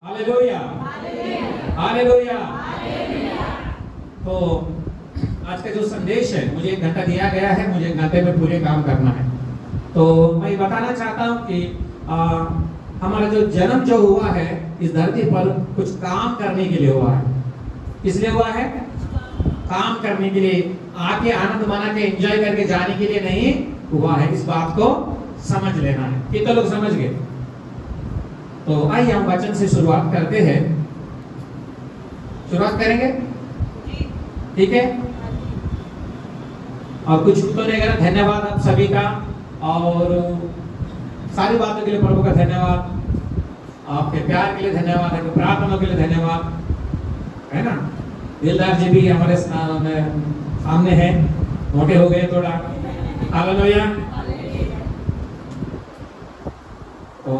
Hallelujah hallelujah. तो आज का जो संदेश है, मुझे 1 घंटा दिया गया है, मुझे 1 घंटे में पूरे काम करना है। तो मैं बताना चाहता हूँ कि हमारा जो जन्म जो हुआ है इस धरती पर कुछ काम करने के लिए हुआ है। इसलिए हुआ है काम करने के लिए, आके आनंद मना के एंजॉय करके जाने के लिए नहीं हुआ है। इस बात को समझ लेना है। कितने लोग समझ गए? तो आइए हम वचन से शुरुआत करते हैं। शुरुआत करेंगे, ठीक है? और कुछ तो नहीं करा। धन्यवाद आप सभी का, और सारी बातों के लिए प्रभु का धन्यवाद, आपके प्यार के लिए धन्यवाद, आपके प्रार्थना के लिए धन्यवाद, है ना? दिलदार जी भी हमारे सामने हैं, मोटे हो गए थोड़ा। हालेलुया। तो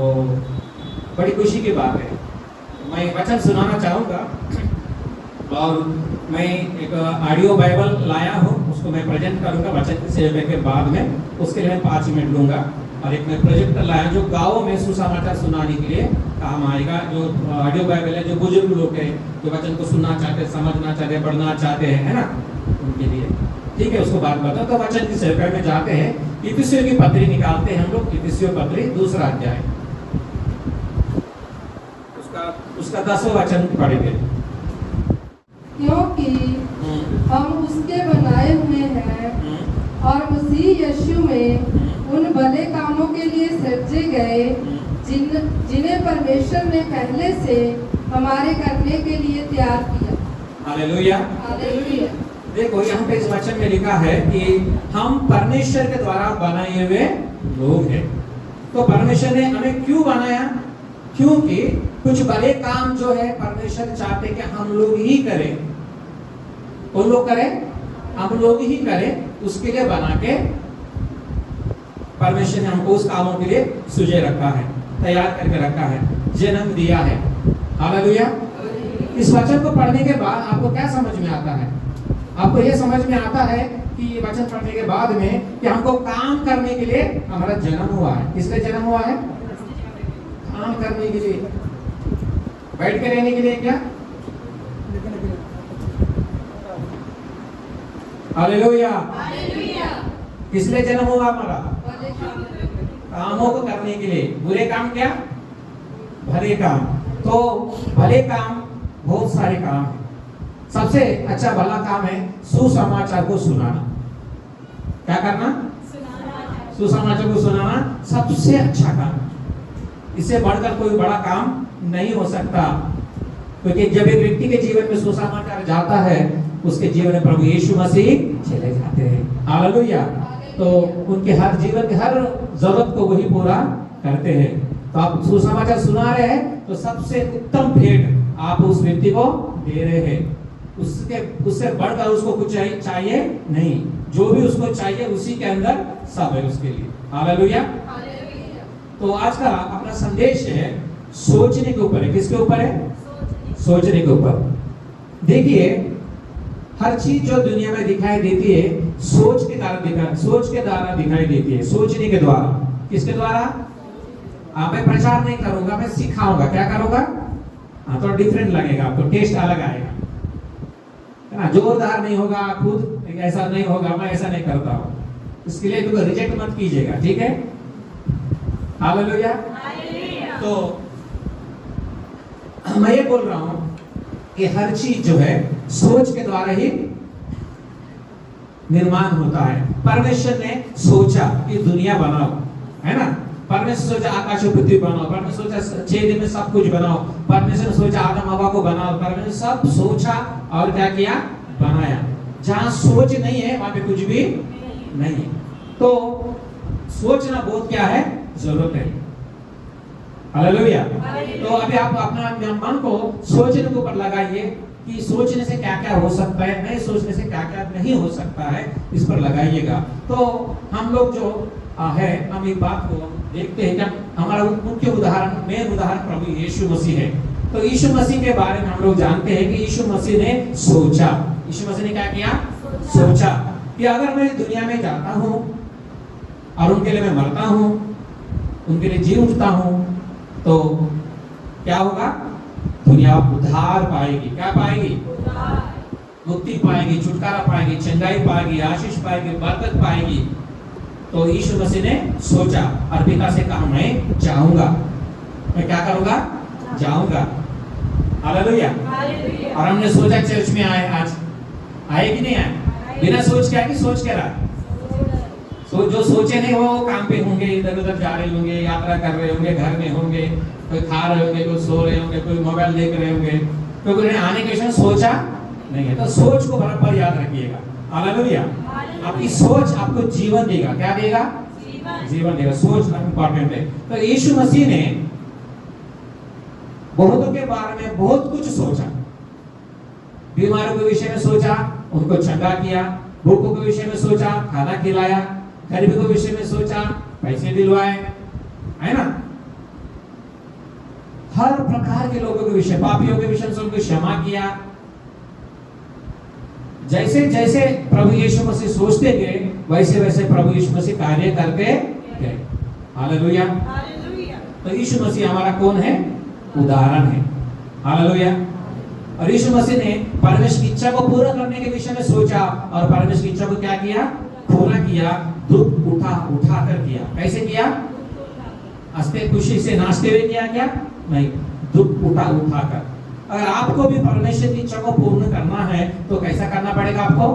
बड़ी खुशी की बात है। मैं वचन सुनाना चाहूँगा, और मैं एक ऑडियो बाइबल लाया हूँ, उसको मैं प्रेजेंट करूँगा वचन सेवा के बाद में। उसके लिए मैं 5 मिनट लूँगा। और एक मैं प्रोजेक्टर लाया जो गाँव में सुसमाचार सुनाने के लिए काम आएगा। जो ऑडियो बाइबल है, जो बुजुर्ग लोग हैं, जो वचन को सुनना चाहते हैं, समझना चाहते हैं, पढ़ना चाहते हैं, है ना, उनके लिए, ठीक है? उसको बात बताओ। तो वचन की सेवा में जाते हैं। इफिसियों की पत्री निकालते हैं हम लोग। इफिसियों पत्री 2 अध्याय, उसका 10वां वचन पढ़ेंगे। क्योंकि हम उसके बनाए हुए हैं और मसीह यीशु में उन भले कामों के लिए सृजे गए जिन्हें परमेश्वर ने पहले से हमारे करने के लिए तैयार किया। Hallelujah hallelujah. देखो यहाँ पे इस वचन में लिखा है कि हम परमेश्वर के द्वारा बनाए हुए लोग हैं। तो परमेश्वर ने हमें क्यों बनाया? क्योंकि कुछ भले काम जो है परमेश्वर चाहते कि हम लोग ही करें। वो लोग करें, हम लोग ही करें, उसके लिए बना के परमेश्वर ने हमको उस कामों के लिए सुझे रखा है, तैयार करके रखा है, जन्म दिया है। हालेलुया। इस वचन को पढ़ने के बाद आपको क्या समझ में आता है? आपको यह समझ में आता है कि ये वचन पढ़ने के बाद में कि हमको काम करने के लिए हमारा जन्म हुआ है। किस लिए जन्म हुआ है? काम करने के लिए, बैठ के रहने के लिए क्या? हालेलुया। इसलिए जन्म हुआ हमारा कामों को करने के लिए। बुरे काम क्या? भले काम। तो भले काम बहुत सारे काम है। सबसे अच्छा भला काम है सुसमाचार को सुनाना। क्या करना? सुसमाचार को सुनाना सबसे अच्छा काम। इससे बढ़कर कोई बड़ा काम नहीं हो सकता। क्योंकि जब एक व्यक्ति के जीवन में सुसमाचार जाता है, उसके जीवन में प्रभु यीशु मसीह चले जाते हैं। हालेलुया। तो उनके हर जीवन के हर जरूरत को वही पूरा करते हैं। तो आप सुसमाचार सुना रहे हैं, तो सबसे उत्तम भेंट आप उस व्यक्ति को दे रहे हैं। उससे बढ़कर उसको कुछ चाहिए नहीं। जो भी उसको चाहिए उसी के अंदर सब है उसके लिए। हालेलुया। तो आज का अपना संदेश है सोचने के ऊपर है। किसके ऊपर है? सोचने के ऊपर। देखिए, हर चीज जो दुनिया में दिखाई देती है सोच के द्वारा दिखाई देती है। सोचने के द्वारा। किसके द्वारा? मैं प्रचार नहीं करूंगा, मैं सिखाऊंगा। क्या करूंगा? थोड़ा डिफरेंट लगेगा आपको, टेस्ट अलग आएगा, है ना? जोरदार नहीं होगा, खुद ऐसा नहीं होगा, मैं ऐसा नहीं करता हूँ। इसके लिए तुमको रिजेक्ट मत कीजिएगा, ठीक है? हालेलुया। तो मैं ये बोल रहा हूं कि हर चीज जो है सोच के द्वारा ही निर्माण होता है। परमेश्वर ने सोचा कि दुनिया बनाओ, है ना? परमेश्वर सोचा आकाश और पृथ्वी बनाओ। परमेश्वर सोचा 6 दिन में सब कुछ बनाओ। परमेश्वर ने सोचा आदम हवा को बनाओ। परमेश्वर सब सोचा और क्या किया? बनाया। जहां सोच नहीं है वहां पे कुछ भी नहीं है। तो सोचना बहुत क्या है? जरूरत है। हालेलुया। तो अभी आप अपना मन को सोचने के ऊपर लगाइए कि सोचने से क्या क्या हो सकता है, नहीं सोचने से क्या क्या नहीं हो सकता है, इस पर लगाइएगा। तो हम लोग जो है, हम एक बात को देखते हैं कि हमारा मुख्य उदाहरण, मेन उदाहरण प्रभु यीशु मसीह है। तो यीशु मसीह के बारे में हम लोग जानते हैं कि यीशु मसीह ने सोचा। यीशु मसीह ने क्या किया? सोचा कि अगर मैं दुनिया में जाता हूं और उनके लिए मैं मरता हूं, उनके लिए जी उठता हूं, तो क्या होगा? दुनिया उद्धार पाएगी। क्या पाएगी? मुक्ति पाएगी, छुटकारा पाएगी, चंगाई पाएगी, आशीष पाएगी, बरकत पाएगी। तो यीशु मसीह ने सोचा और पिता से कहा मैं जाऊंगा, मैं क्या करूंगा? जाऊंगा। हालेलुया। और हमने सोचा चर्च में आए, आज आए कि नहीं आए? बिना सोच के आए कि सोच के रहा? जो सोचे नहीं वो काम पे होंगे, इधर उधर जा रहे होंगे, यात्रा कर रहे होंगे, घर में होंगे, कोई खा रहे होंगे, कोई सो रहे होंगे, कोई मोबाइल देख रहे होंगे, क्योंकि उन्हें आने के विषय सोचा नहीं है। तो सोच को बराबर याद रखिएगा। हालेलुया। आपकी सोच आपको जीवन देगा। क्या देगा? जीवन देगा। सोच इंपॉर्टेंट है। तो यीशु मसीह ने बहुतों के बारे में बहुत कुछ सोचा। बीमारों के विषय में सोचा, उनको चंगा किया। भूखों के विषय में सोचा, खाना खिलाया। गरीबों के विषय में सोचा, पैसे दिलवाए, है ना? हर प्रकार के लोगों के विषय, पापियों के विषय में उनको क्षमा किया। जैसे जैसे प्रभु यीशु मसीह सोचते गए, वैसे वैसे प्रभु यीशु मसीह कार्य करते गए। हालेलुया। तो यीशु मसीह हमारा कौन है? उदाहरण है। हालेलुया। और यीशु मसीह ने परमेश्वर की इच्छा को पूरा करने के विषय में सोचा और परमेश्वर की इच्छा को क्या किया? पूरा किया। दुख उठा कर किया। कैसे किया? हंसते खुशी से नाचते हुए किया क्या? नहीं, दुख उठा कर। अगर आपको भी परमेश्वर की इच्छा को पूर्ण करना है तो कैसा करना पड़ेगा? आपको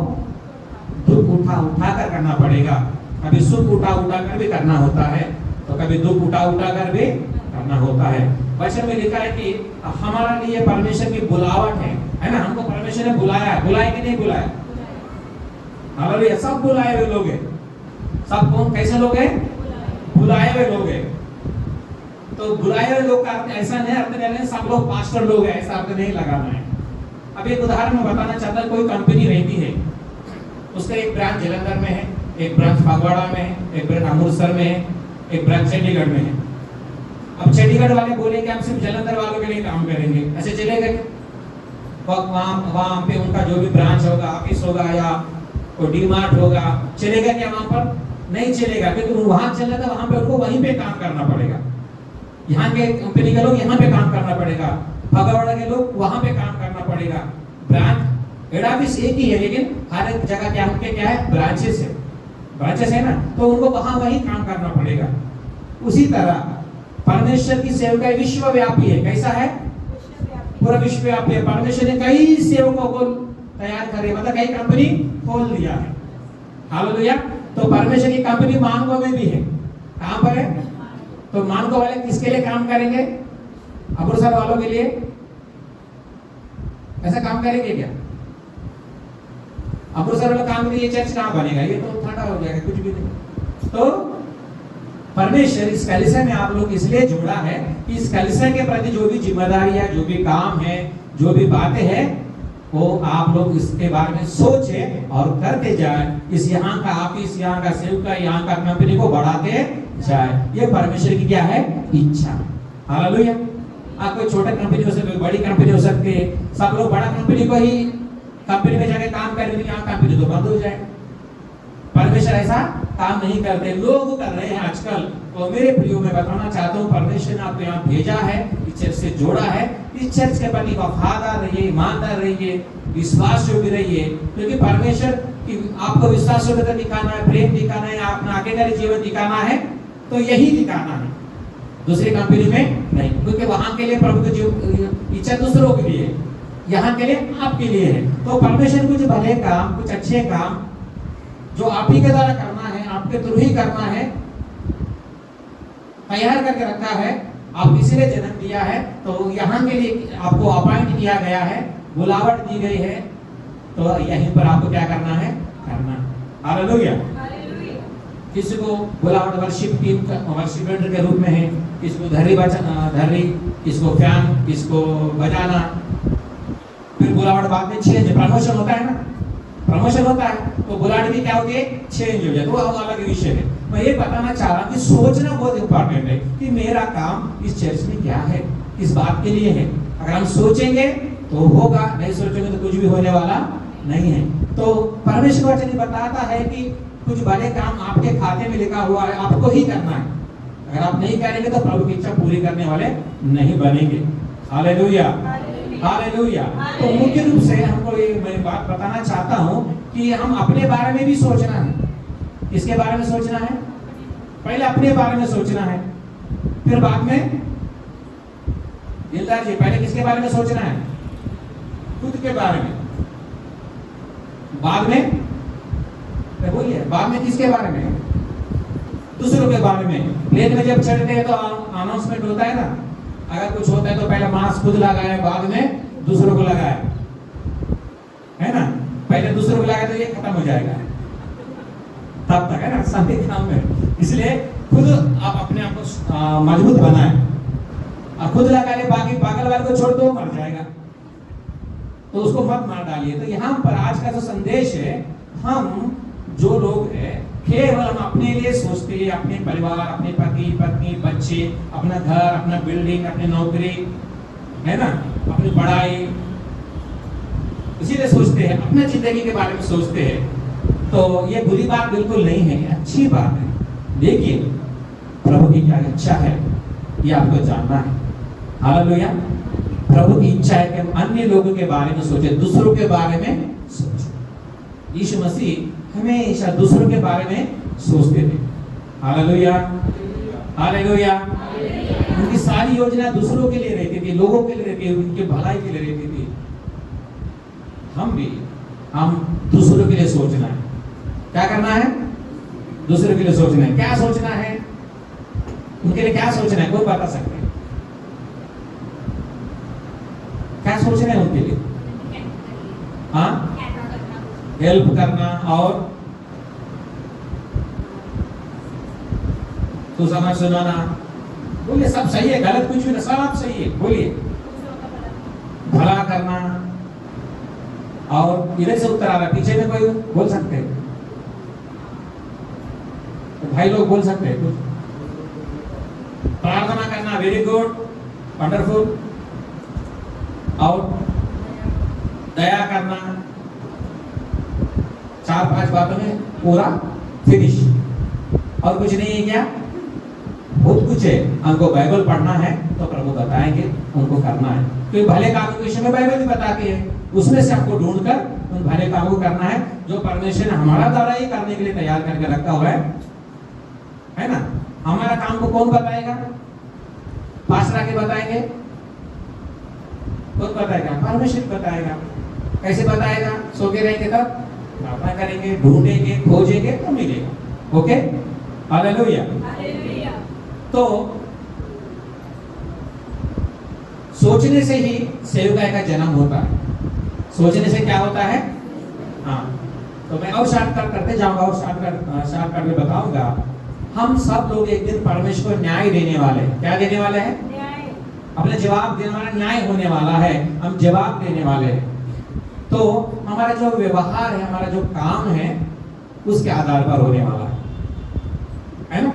दुख उठा कर करना पड़ेगा। कभी सुख उठा कर भी करना होता है, तो कभी दुख उठा कर भी करना होता है। वचन में लिखा है कि हमारे लिए परमेश्वर की बुलावट है ना? हमको परमेश्वर ने बुलाया, बुलाया कि नहीं बुलाया? हालेलुया। सब बुलाए हुए लोग हैं। सब कौन? कैसे लोग हैं? बुलाए हुए लोग हैं। तो बुलाए हुए लोग का अर्थ ऐसा नहीं, अर्थ नहीं सब लोग पास्टर लोग हैं, ऐसा अर्थ नहीं लगाना है। अब एक उदाहरण में बताना चाहता हूं। कोई कंपनी रहती है, उसका एक ब्रांच जलंधर में है, एक ब्रांच फागवाड़ा में है, एक ब्रांच अमृतसर में है, एक ब्रांच चंडीगढ़ में है। अब चंडीगढ़ वाले बोले कि हम सिर्फ जलंधर वालों के लिए काम करेंगे, ऐसे चलेगा क्या? वहाँ पे उनका जो भी ब्रांच होगा, ऑफिस होगा या कोई डी-मार्ट होगा, चलेगा क्या? वहाँ पर नहीं चलेगा, क्योंकि वहाँ चलना था, वहाँ पे उनको वहीं पे काम करना पड़ेगा। यहाँ के कंपनी के लोग यहाँ पे काम करना पड़ेगा, फागवाड़ा के लोग वहाँ पे काम करना पड़ेगा। ब्रांच हेड ऑफिस एक ही है, लेकिन हर एक जगह क्या उनके क्या है? ब्रांचेस है ना, तो उनको वहाँ वहीं काम करना पड़ेगा। उसी तरह परमेश्वर की सेवकाई विश्वव्यापी है। कैसा है? पूरा विश्वव्यापी है। परमेश्वर ने कई सेवकों को तैयार करे, मतलब कई कंपनी खोल दिया है। हालेलुया। तो परमेश्वर की कंपनी मानकों में भी है। कहाँ पर है? तो मानकों वाले किसके लिए काम करेंगे? अमृतसर वालों के लिए ऐसा काम करेंगे क्या? अमृतसर वालों काम के लिए चर्च कहाँ बनेगा? ये तो ठंडा हो जाएगा, कुछ भी नहीं। तो परमेश्वर इस कलीसिया में आप लोग इसलिए जोड़ा है कि इस कलीसिया के प्रति जो भी जिम्मेदारी है, जो भी काम है, जो भी बातें हैं, वो आप लोग इसके बारे में सोचे और करते जाए। इस यहाँ का ऑफिस, यहाँ का सेवका, यहाँ का कंपनी को बढ़ाते जाए। ये परमेश्वर की क्या है? इच्छा। हालेलुया। आप कोई छोटा कंपनी हो सकती है, बड़ी कंपनी हो सकती है। सब लोग बड़ा कंपनी को ही कंपनी में जाके काम करेंगे, यहाँ कंपनी तो बंद हो जाए। परमेश्वर ऐसा काम नहीं करते, लोग कर रहे हैं आजकल। तो मेरे प्रियो में बताना चाहता हूँ, परमेश्वर ने आपको यहाँ भेजा है, इस चर्च से जोड़ा है। इस चर्च के प्रति वफादार रहिए, ईमानदार रहिए, विश्वास योग्य रहिए, क्योंकि परमेश्वर आपको विश्वास योग्यता दिखाना है, प्रेम दिखाना है, अपना आज्ञाकारी जीवन दिखाना है, तो यही दिखाना है, दूसरी कंपनी में नहीं। क्योंकि वहां के लिए प्रभु की इच्छा दूसरों के लिए, यहाँ के लिए आपके लिए है। तो परमेश्वर कुछ भले काम, कुछ अच्छे काम जो आप ही के द्वारा करना है, आपके थ्रू ही करना है, तैयार करके रखा है। आप इसीलिए जन्म दिया है, तो यहाँ के लिए आपको अपॉइंट किया गया है, बुलावट दी गई है। तो यहीं पर आपको क्या करना है? करना। हालेलुया। किसी को बुलावट वर्शिप टीम का वर्शिप लीडर के रूप में है, किसको धरी, किसको फैन, किसको बजाना। फिर बुलावट बाद में चेंज, प्रमोशन होता है ना, प्रमोशन होता है, तो बुलावट भी क्या होती है? चेंज हो जाए। तो वो अलग विषय है। मैं ये बताना चाह रहा हूँ कि सोचना बहुत इंपॉर्टेंट है कि मेरा काम इस चर्च में क्या है, इस बात के लिए है। अगर हम सोचेंगे तो होगा, नहीं सोचेंगे तो कुछ भी होने वाला नहीं है। तो परमेश्वर वचन बताता है कि कुछ बड़े काम आपके खाते में लिखा हुआ है, आपको ही करना है। अगर आप नहीं करेंगे तो प्रभु की इच्छा पूरी करने वाले नहीं बनेंगे। हालेलुया। हालेलुया। तो मुख्य रूप से हमको ये मैं बात बताना चाहता हूँ कि हम अपने बारे में भी सोचना है। किसके बारे में सोचना है? पहले अपने बारे में सोचना है, फिर बाद में, दिलदार जी, पहले किसके बारे में सोचना है? खुद के बारे में, बाद में बोलिए, बाद में किसके बारे में? दूसरों के बारे में। प्लेन में जब चढ़ते हैं तो अनाउंसमेंट होता है ना, अगर कुछ होता है तो पहले मास्क खुद लगाए, बाद में दूसरों को लगाए, है ना? पहले दूसरों को लगाए तो ये खत्म हो जाएगा, तब तक, है ना, सभी काम में। इसलिए खुद आप अपने आप को मजबूत बनाए, और खुद लगा ले, बाकी पागल वाले को छोड़ दो, मर जाएगा, तो उसको मत मार डालिए। तो यहाँ पर आज का जो संदेश है, हम जो लोग हैं केवल हम अपने लिए सोचते हैं, अपने परिवार, अपने पति पत्नी, बच्चे, अपना घर, अपना बिल्डिंग, अपनी नौकरी, है ना, अपनी पढ़ाई, इसीलिए सोचते हैं, अपना जिंदगी के बारे में सोचते हैं। तो ये बुरी बात बिल्कुल नहीं है, ये अच्छी बात है। देखिए प्रभु की क्या इच्छा है ये आपको जानना है। हालेलुया। प्रभु की इच्छा है कि हम अन्य लोगों के बारे में सोचे, दूसरों के बारे में सोचे। यीशु मसीह हमेशा दूसरों के बारे में सोचते थे। Hallelujah, hallelujah. उनकी सारी योजना दूसरों के लिए रहती थी, लोगों के लिए रहती थी, उनके भलाई के लिए रहती थी। हम दूसरों के लिए सोचना है। क्या करना है? दूसरों के लिए सोचना है। क्या सोचना है? उनके लिए क्या सोचना है? कोई बता सकते हैं? क्या सोचना है उनके लिए? हाँ, हेल्प करना और तो समझ सुनाना। बोलिए सब सही है, गलत कुछ भी ना, सब सही है। बोलिए भला करना। और इधर से उत्तर आ रहा, पीछे में कोई बोल सकते हैं? तो भाई लोग बोल सकते हैं कुछ? प्रार्थना करना, वेरी गुड, वंडरफुल। और दया करना। 4-5 बातों में पूरा फिनिश। और कुछ नहीं है क्या? बहुत कुछ है। हमको बाइबल पढ़ना है तो प्रभु बताएंगे, उनको करना है। तो भले कामों के विषय में बाइबल भी बताती है, उसमें से हमको ढूंढकर उन भले कामों को करना है जो परमेश्वर ने हमारा द्वारा ही करने के लिए तैयार करके रखा हुआ है ना। हमारा काम को कौन बताएगा? पास्टर आके बताएंगे? कौन बताएगा? परमेश्वर बताएगा। कैसे बताएगा? सो के रहेंगे तब प्रार्थना करेंगे, ढूंढेंगे, खोजेंगे तो मिलेगा। Okay, hallelujah. तो सोचने से ही सेवकाई का जन्म होता है। सोचने से क्या होता है? हाँ, तो मैं और शॉर्टकट करते जाऊंगा और शॉर्टकट में बताऊंगा। हम सब लोग एक दिन परमेश्वर को न्याय देने वाले हैं। क्या देने वाले हैं? न्याय। अपने जवाब देने वाला, न्याय होने वाला है, हम जवाब देने वाले हैं। तो हमारा जो व्यवहार है, हमारा जो काम है, उसके आधार पर होने वाला है ना।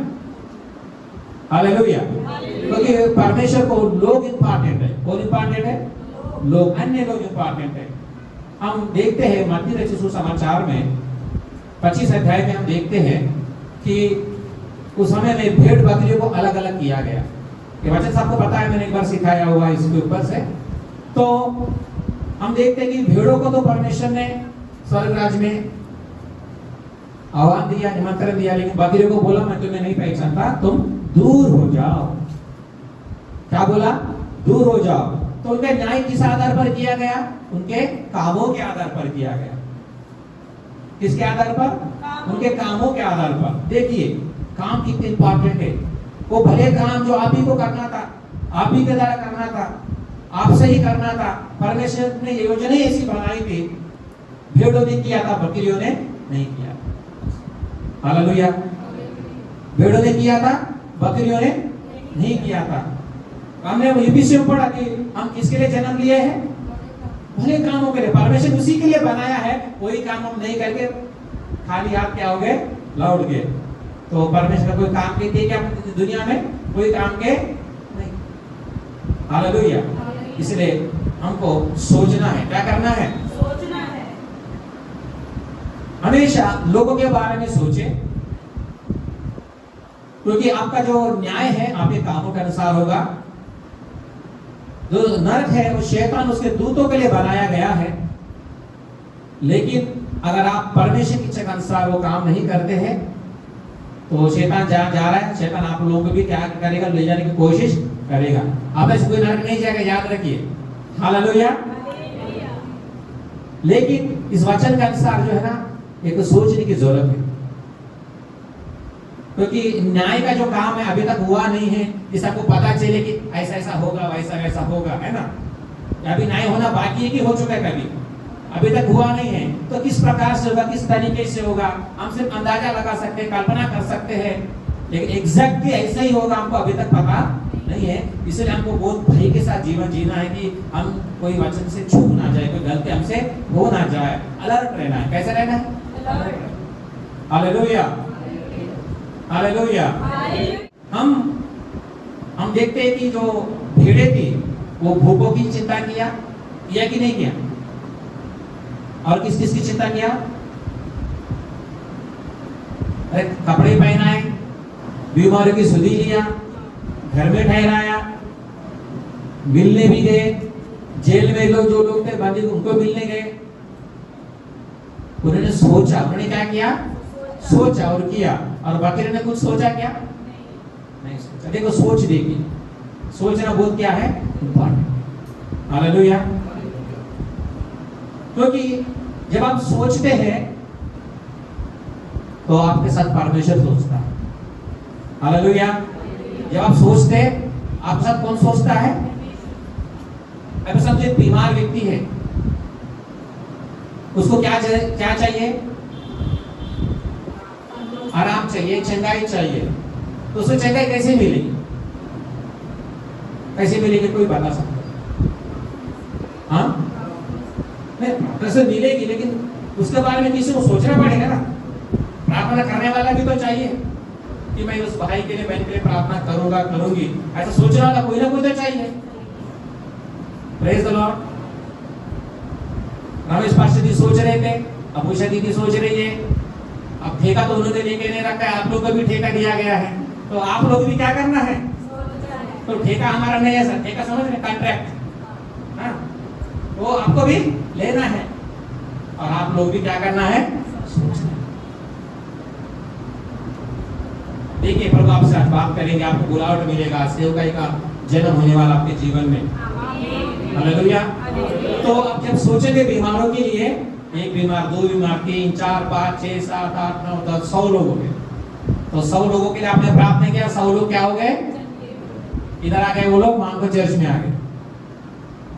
हालेलुया। क्योंकि परमेश्वर को लोग इंपॉर्टेंट है। कौन इंपॉर्टेंट है? लोग, अन्य लोग इंपॉर्टेंट है। हम देखते हैं मत्ती रचित सुसमाचार में 25 अध्याय में हम देखते हैं कि उस समय में भेड़ बकरियों को अलग अलग किया गया। ये वचन सबको पता है, मैंने एक बार सिखाया हुआ है इसके ऊपर से। तो हम देखते हैं कि भेड़ों को तो परमेश्वर ने स्वर्ग राज्य में आह्वान दिया, निमंत्रण दिया, लेकिन बकरियों को बोला मैं तुम्हें नहीं पहचानता, तुम दूर हो जाओ। क्या बोला? दूर हो जाओ। तो उनका न्याय किस आधार पर किया गया? उनके कामों के आधार पर किया गया। किसके आधार पर? उनके कामों के आधार पर। देखिए काम कितने इंपॉर्टेंट है। वो भले काम जो आप ही को करना था, आप ही के द्वारा करना था, आपसे ही करना था, परमेश्वर ने योजना ऐसी बनाई थी। भेड़ों ने किया था, बकरियों ने नहीं किया। हालेलुया। भेड़ों ने किया था, बकरियों ने नहीं किया था। हमने ये विषय में पढ़ा कि हम किसके लिए जन्म लिए हैं? भले कामों के लिए। परमेश्वर उसी के लिए बनाया है। कोई काम हम नहीं करके खाली हाथ क्या हो गए? लौट गए। तो परमेश्वर कोई काम के दिए क्या दुनिया में? कोई काम के नहीं। हालेलुया। इसलिए हमको सोचना है। क्या करना है? सोचना है। हमेशा लोगों के बारे में सोचें, क्योंकि आपका जो न्याय है आपके कामों के अनुसार होगा। जो नरक है वो शैतान उसके दूतों के लिए बनाया गया है। लेकिन अगर आप परमेश्वर की इच्छा के अनुसार वो काम नहीं करते हैं तो शैतान जहाँ जा रहा है, शैतान आप लोगों को भी क्या करेगा, ले जाने की कोशिश करेगा। आप ऐसे कोई नरक नहीं जाएगा, याद रखिए। हालेलुया। लेकिन इस वचन के अनुसार जो है ना, एक तो सोचने की जरूरत है, क्योंकि न्याय का जो काम है अभी तक हुआ नहीं है। जिस आपको पता चले कि ऐसा ऐसा होगा, वैसा वैसा होगा, है ना। अभी न्याय होना बाकी है कि हो चुका है, कभी अभी तक हुआ नहीं है। तो किस प्रकार से होगा, किस तरीके से होगा, हम सिर्फ अंदाजा लगा सकते हैं, कल्पना कर सकते हैं, लेकिन एग्जैक्टली ऐसा ही होगा हमको अभी तक पता नहीं है। इसलिए हमको बहुत भय के साथ जीवन जीना है कि हम कोई वचन से चूक ना जाए, कोई गलती हमसे हो ना जाए। अलर्ट रहना है। कैसे रहना है? Hallelujah, hallelujah. हम देखते हैं कि जो भेड़े थी वो भूखों की चिंता किया कि नहीं किया, और किस किस की चिंता किया? अरे कपड़े पहनाए, बीमारियों की सुधी लिया, घर में ठहराया, मिलने भी गए, जेल में लोग जो लोग थे बंदी उनको मिलने गए। उन्होंने सोचा, उन्होंने क्या किया? सोचा और किया। और बकरे ने कुछ सोचा क्या? नहीं सोचा। देखो सोच देखिए, सोचना बहुत क्या है, इम्पोर्टेंट। हालेलुया। क्योंकि जब आप सोचते हैं तो आपके साथ परमेश्वर सोचता है। हालेलुया। जब आप सोचते हैं, आपके साथ कौन सोचता है? अगर समझे बीमार व्यक्ति है, उसको क्या चाहिए? आराम चाहिए, चंगाई चाहिए। तो उसको चंगाई कैसे मिलेगी? कैसे मिलेगी, कोई बता सकता? हाँ, कैसे मिलेगी? लेकिन उसके बारे में किसी को सोचना पड़ेगा ना। प्रार्थना करने वाला भी तो चाहिए कि मैं उस भाई के लिए, बहन के लिए प्रार्थना करूंगा, करूंगी, ऐसा सोचने वाला कोई ना कोई तो चाहिए। Praise the lord. Ramesh pastor ji सोच रहे थे, अबूशा दीदी सोच रही है। अब ठेका तो उन्होंने लेके नहीं रखा है, आप लोग को भी ठेका दिया गया है, तो आप लोग भी क्या करना है? तो ठेका हमारा नहीं है सर, ठेका समझ रहे, कॉन्ट्रैक्ट। हाँ, वो आपको भी लेना है और आप लोग भी क्या करना है? सोचना है। देखिए प्रभु आपसे आज बात करेंगे, आपको बुलावट मिलेगा, सेवकाई का जन्म होने वाला आपके जीवन में। हालेलुया। तो अब जब सोचेंगे बीमारों के लिए, एक बीमार, दो बीमार, 3, 4, 5, 6, 7, 8, 9, 10, 100 लोग हो गए। तो 100 लोगों के लिए आपने प्रार्थना किया, 100 लोग क्या हो गए? इधर आ गए वो लोग, वहां को चर्च में आ गए।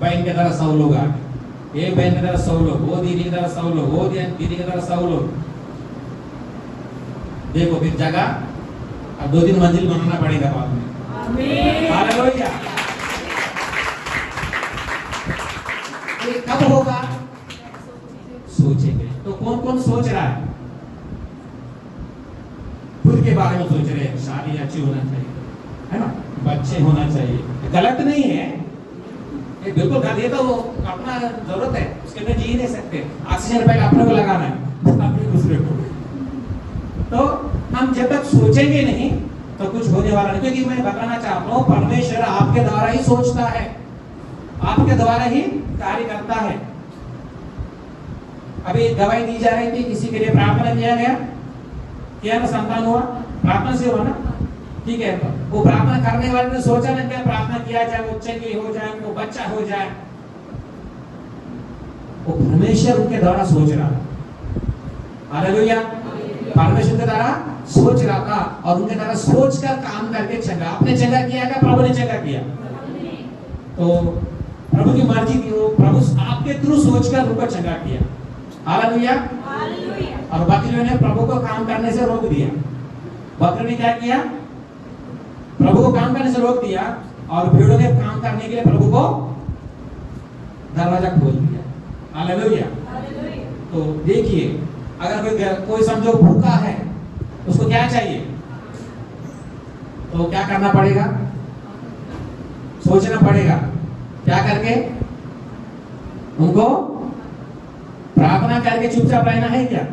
बहन की तरह 100 लोग आ गए, एक बहन की तरह 100 लोग, वो दीदी की तरह 100 लोग, वो दीदी की तरह 100 लोग। देखो फिर जगह अब 2-3 मंजिल बनाना पड़ेगा बाद में। हालेलुया। ये कब होगा? सोचेंगे। तो कौन कौन सोच रहा है? खुद के बारे में सोच रहे हैं, शादी अच्छी होना चाहिए, है ना, बच्चे होना चाहिए। गलत नहीं है, ये बिल्कुल गलत, ये तो अपना जरूरत है, उसके लिए जी नहीं सकते। ऑक्सीजन पहले अपने को लगाना है, अपने दूसरे को। तो हम जब तक सोचेंगे नहीं तो कुछ होने वाला नहीं। क्योंकि मैं बताना चाहता हूँ, परमेश्वर आपके द्वारा ही सोचता है, आपके द्वारा ही कार्य करता है। अभी दवाई दी जा रही थी, किसी के लिए प्रार्थना किया गया, क्या ना संतान हुआ, प्रार्थना से हुआ ना, ठीक है। वो प्रार्थना करने वाले ने सोचा ना क्या प्रार्थना किया जाए, वो चंगी हो जाए, वो बच्चा हो जाए। वो परमेश्वर उनके द्वारा सोच रहा था। हालेलुया। परमेश्वर के द्वारा सोच रहा था और उनके द्वारा सोच कर काम करके चंगा, आपने चंगा किया क्या? प्रभु ने चंगा किया। तो प्रभु की मर्जी थी, वो प्रभु आपके थ्रू सोचकर उनको चंगा किया। हालेलुया। और बकरियों ने प्रभु को काम करने से रोक दिया। बकरियों ने क्या किया? प्रभु को काम करने से रोक दिया, और भेड़ों ने काम करने के लिए प्रभु को दरवाजा खोल दिया। हालेलुया। तो देखिए, अगर कोई समझो भूखा है, उसको क्या चाहिए? तो क्या करना पड़ेगा? सोचना पड़ेगा। क्या करके? उनको प्रार्थना करके चुपचाप रहना है क्या?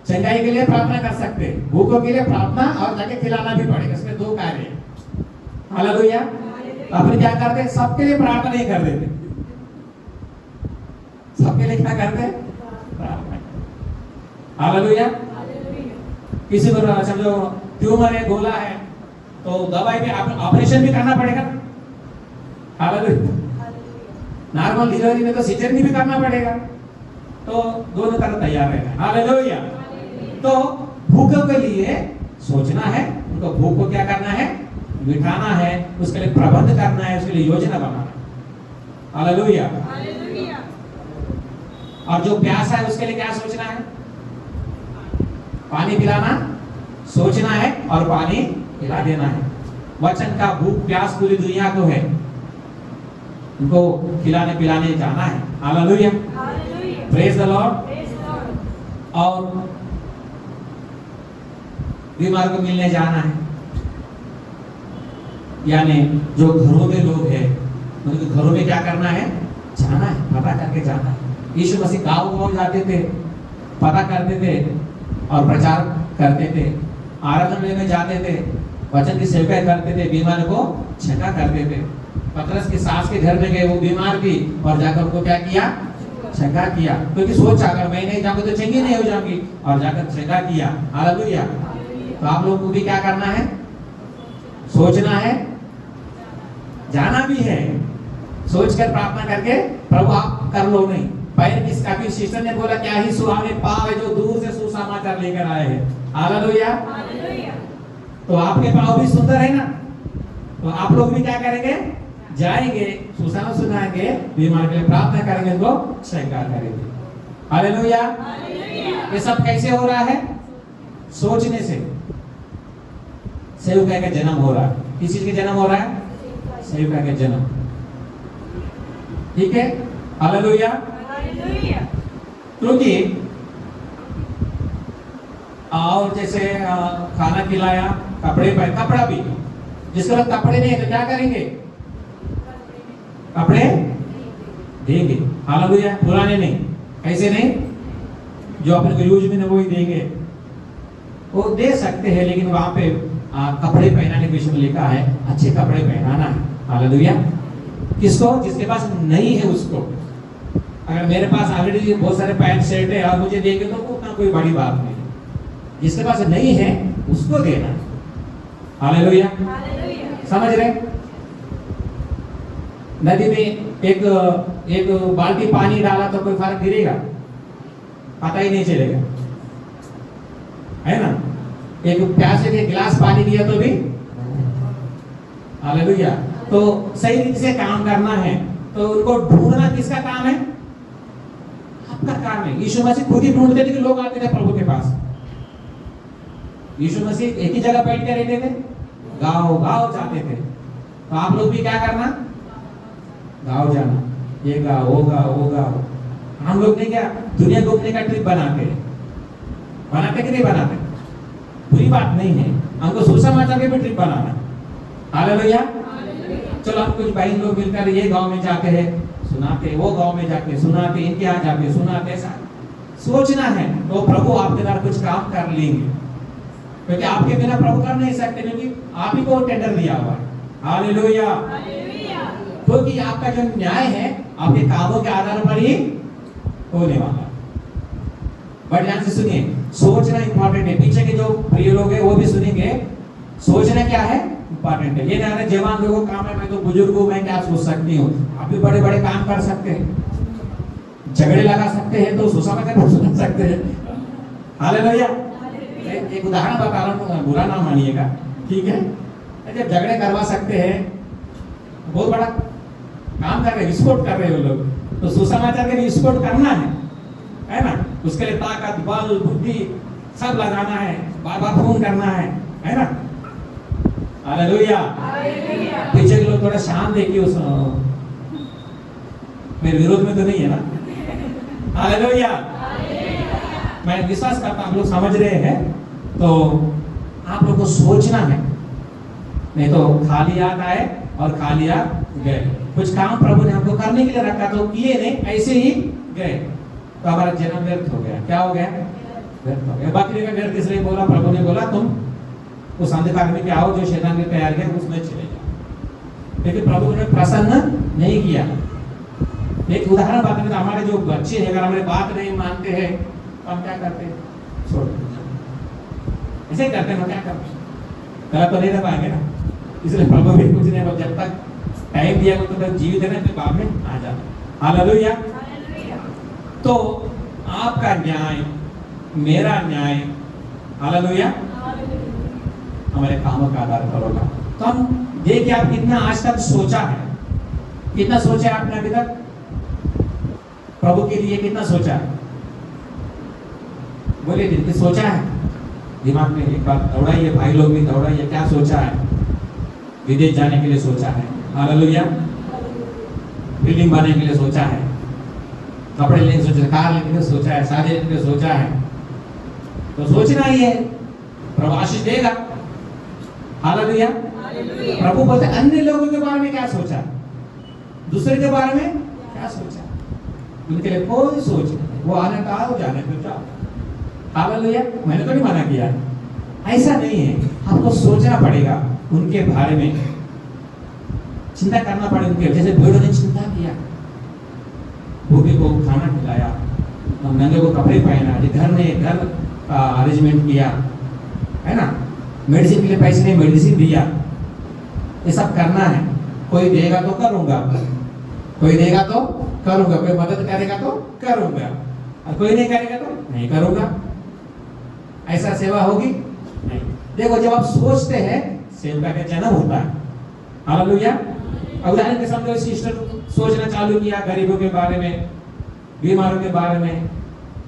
चंगाई के लिए प्रार्थना कर सकते हैं, भूखों के लिए प्रार्थना और जाके खिलाना भी पड़ेगा। इसमें 2 कार्य हैं। हालेलुया। अपने क्या करते, सबके लिए प्रार्थना नहीं कर देते, सबके लिए क्या करते, प्रार्थना। हालेलुया। किसी को समझो ट्यूमर है, गोला है, तो दवाई भी ऑपरेशन भी करना पड़ेगा। हालेलुया। नॉर्मल डिलीवरी में तो सिजर भी करना पड़ेगा, तो दोनों तरफ तैयार रहना। हालेलुया। तो भूखों के लिए सोचना है, उनको भूख को क्या करना है, मिटाना है, उसके लिए प्रबंध करना है, उसके लिए योजना बनाना है। हालेलुया। और जो प्यासा है उसके लिए क्या सोचना है, पानी पिलाना सोचना है और पानी पिला देना है। वचन का भूख प्यास पूरी दुनिया को है, उनको खिलाने पिलाने जाना है। हालेलुया। Praise the Lord. और बीमार को मिलने जाना है, यानी जो घरों में लोग हैं उनके घरों में क्या करना है, जाना है, पता करके जाना है। यीशु मसीह गाँव जाते थे, पता करते थे और प्रचार करते थे, आराधनालय में जाते थे, वचन की सेवा करते थे, बीमार को छंगा करते थे। पतरस की सास के घर में गए, वो बीमार थी और जाकर उनको क्या किया, छंगा किया, क्योंकि सोचा अगर मैं नहीं जाऊंगी तो चंगी नहीं हो जाऊंगी, और जाकर छंगा किया। हालेलुया। तो आप लोगों को भी क्या करना है, सोचना है, जाना भी है, सोचकर प्रार्थना करके प्रभु आप कर लो नहीं। पैर किसका भी सिस्टर ने बोला क्या ही सुहावने पाव है जो दूर से सुसमाचार लेकर आए हैं। हालेलुया। तो आपके पाव भी सुंदर है ना, तो आप लोग भी क्या करेंगे, जाएंगे, सुसमाचार सुनाएंगे, बीमार के लिए प्रार्थना करेंगे, उनको स्वीकार करेंगे। हालेलुया। ये सब कैसे हो रहा है, सोचने से। सेवका का जन्म हो रहा है, किस चीज के जन्म हो रहा है, सेवका का जन्म। ठीक है। हालेलुया। क्योंकि और जैसे खाना खिलाया, कपड़े पहन, कपड़ा भी, जिसके पास कपड़े नहीं है तो क्या करेंगे, कपड़े देंगे। हालेलुया। पुराने नहीं, ऐसे नहीं, जो अपने को यूज में ना वही देंगे, वो दे सकते हैं, लेकिन वहां पे कपड़े पहनाने के विषय में लिखा है, अच्छे कपड़े पहनाना है। हालेलुया। किसको, जिसके पास नहीं है उसको। अगर मेरे पास ऑलरेडी बहुत सारे पैंट शर्ट है और मुझे देंगे तो उतना कोई बड़ी बात नहीं, जिसके पास नहीं है उसको देना। हालेलुया। समझ रहे, नदी में एक बाल्टी पानी डाला तो कोई फर्क गिरेगा, पता ही नहीं चलेगा, है ना। एक प्यासे के गिलास पानी दिया तो भी। हालेलुया। तो सही रीति से काम करना है, तो उनको ढूंढना किसका काम है, आपका काम है। यीशु मसीह खुद ही ढूंढते थे कि लोग आते थे प्रभु के पास। यीशु मसीह एक ही जगह बैठ कर रहते थे, गांव गांव जाते थे। तो आप लोग भी क्या करना, गांव जाना, ये गांव वो गांव वो गांव। हम लोग ने क्या दुनिया घूमने का ट्रिप बनाते हैं, बनाते कि नहीं बनाते, बुरी बात नहीं है, हमको सुसमाचार के भी ट्रिप बनाना। हालेलुया। चलो हम कुछ भाई लोग मिलकर ये गांव में जाते हैं, सुनाते, वो गांव में जाके सुनाते, इनके यहाँ जाके सुनाते, ऐसा सोचना है तो प्रभु आपके द्वारा कुछ काम कर लेंगे, क्योंकि आपके बिना प्रभु कर नहीं सकते, क्योंकि आप ही को टेंडर दिया हुआ है। हालेलुया। क्योंकि आपका जो न्याय है आपके कामों के आधार पर ही होने वाला। बट ध्यान से सुनिए, सोचना इंपॉर्टेंट है। पीछे के जो प्रिय लोग हैं वो भी सुनेंगे, सोचना क्या है, इंपॉर्टेंट है। ये ना जवान लोगों का काम है, मैं तो बुजुर्ग हूं, मैं क्या सोच सकती हूँ। आप भी बड़े बड़े काम कर सकते हैं, झगड़े लगा सकते हैं, तो सुसमाचार सुना सकते हैं। हालेलुया। एक उदाहरण बता रहा हूँ, बुरा ना मानिएगा, ठीक है। जब झगड़े करवा सकते हैं, बहुत बड़ा काम कर रहे, विस्फोट कर रहे हैं वो लोग, तो सुसमाचार के लिए विस्फोट करना है ना। उसके लिए ताकत, बल, बुद्धि सब लगाना है, बार बार फोन करना है ना। हालेलुया। पीछे के लोग थोड़ा शांत देखिए, उस मेरे विरोध में तो नहीं है ना। हालेलुया। मैं विश्वास करता हूं आप लोग समझ रहे हैं। तो आप लोग को सोचना है, नहीं तो खाली याद आए और खाली याद गए। कुछ काम प्रभु ने हमको करने के लिए रखा तो किए नहीं, ऐसे ही गए, तो हमारा जन्म व्यर्थ हो गया। क्या हो गया, व्यर्थ हो गया। बकरी का व्यर्थ इसलिए बोला, प्रभु ने बोला तुम उस अंधकार में क्या हो जो शैतान ने तैयार किया, उसमें चले जाओ। लेकिन प्रभु ने प्रसन्न नहीं किया। एक उदाहरण बताते हैं, हमारे जो बच्चे हैं अगर हमारे बात नहीं मानते हैं तो हम क्या करते हैं? छोड़ देते। ऐसे करते हैं, क्या करते? गलत तो नहीं रह पाएंगे ना, इसलिए प्रभु भी कुछ नहीं, जब तक टाइम दिया को तो जीवित है ना, तो बाद में आ जाता। हालेलुया। तो आपका न्याय, मेरा न्याय, हालेलुया, हमारे कामों का आधार पर होगा। तो हम देखिए आप कितना आज तक सोचा है, कितना सोचा है आपने अभी तक प्रभु के लिए, कितना सोचा है? बोलिए जितने सोचा है, दिमाग में एक बार दौड़ाइए, भाई लोग भी दौड़ाइए, क्या सोचा है? विदेश जाने के लिए सोचा है, हालेलुया, बिल्डिंग बनाने के लिए सोचा है, कपड़े लेने के सोचा है, कार लेने के लिए सोचा है, शादी लेने के लिए सोचा है। तो सोचना ही है, प्रभु आशीष देगा, हालेलुया। प्रभु बोलते अन्य लोगों के बारे में क्या सोचा, दूसरे के बारे में क्या सोचा, उनके लिए कोई सोच नहीं, वो आने का आओ, जाने को जाओ, हालेलुया। मैंने तो नहीं मना किया, ऐसा नहीं है, आपको सोचना पड़ेगा उनके बारे में, चिंता करना पड़ेगा उनके, जैसे भेड़ों ने चिंता किया, भूखे को खाना खिलाया, नंगे को कपड़े पहना, घर में घर का अरेंजमेंट किया, है ना, मेडिसिन के लिए पैसे नहीं, मेडिसिन दिया, ये सब करना है। कोई देगा तो करूंगा, कोई देगा तो करूंगा, कोई मदद करेगा तो करूंगा, और कोई नहीं करेगा तो नहीं करूंगा। ऐसा सेवा होगी नहीं। देखो जब आप सोचते हैं, सेवका का जन्म होता है, हालेलुया। उदाहरण के सामने सिस्टर सोचना चालू किया गरीबों के बारे में, बीमारों के बारे में,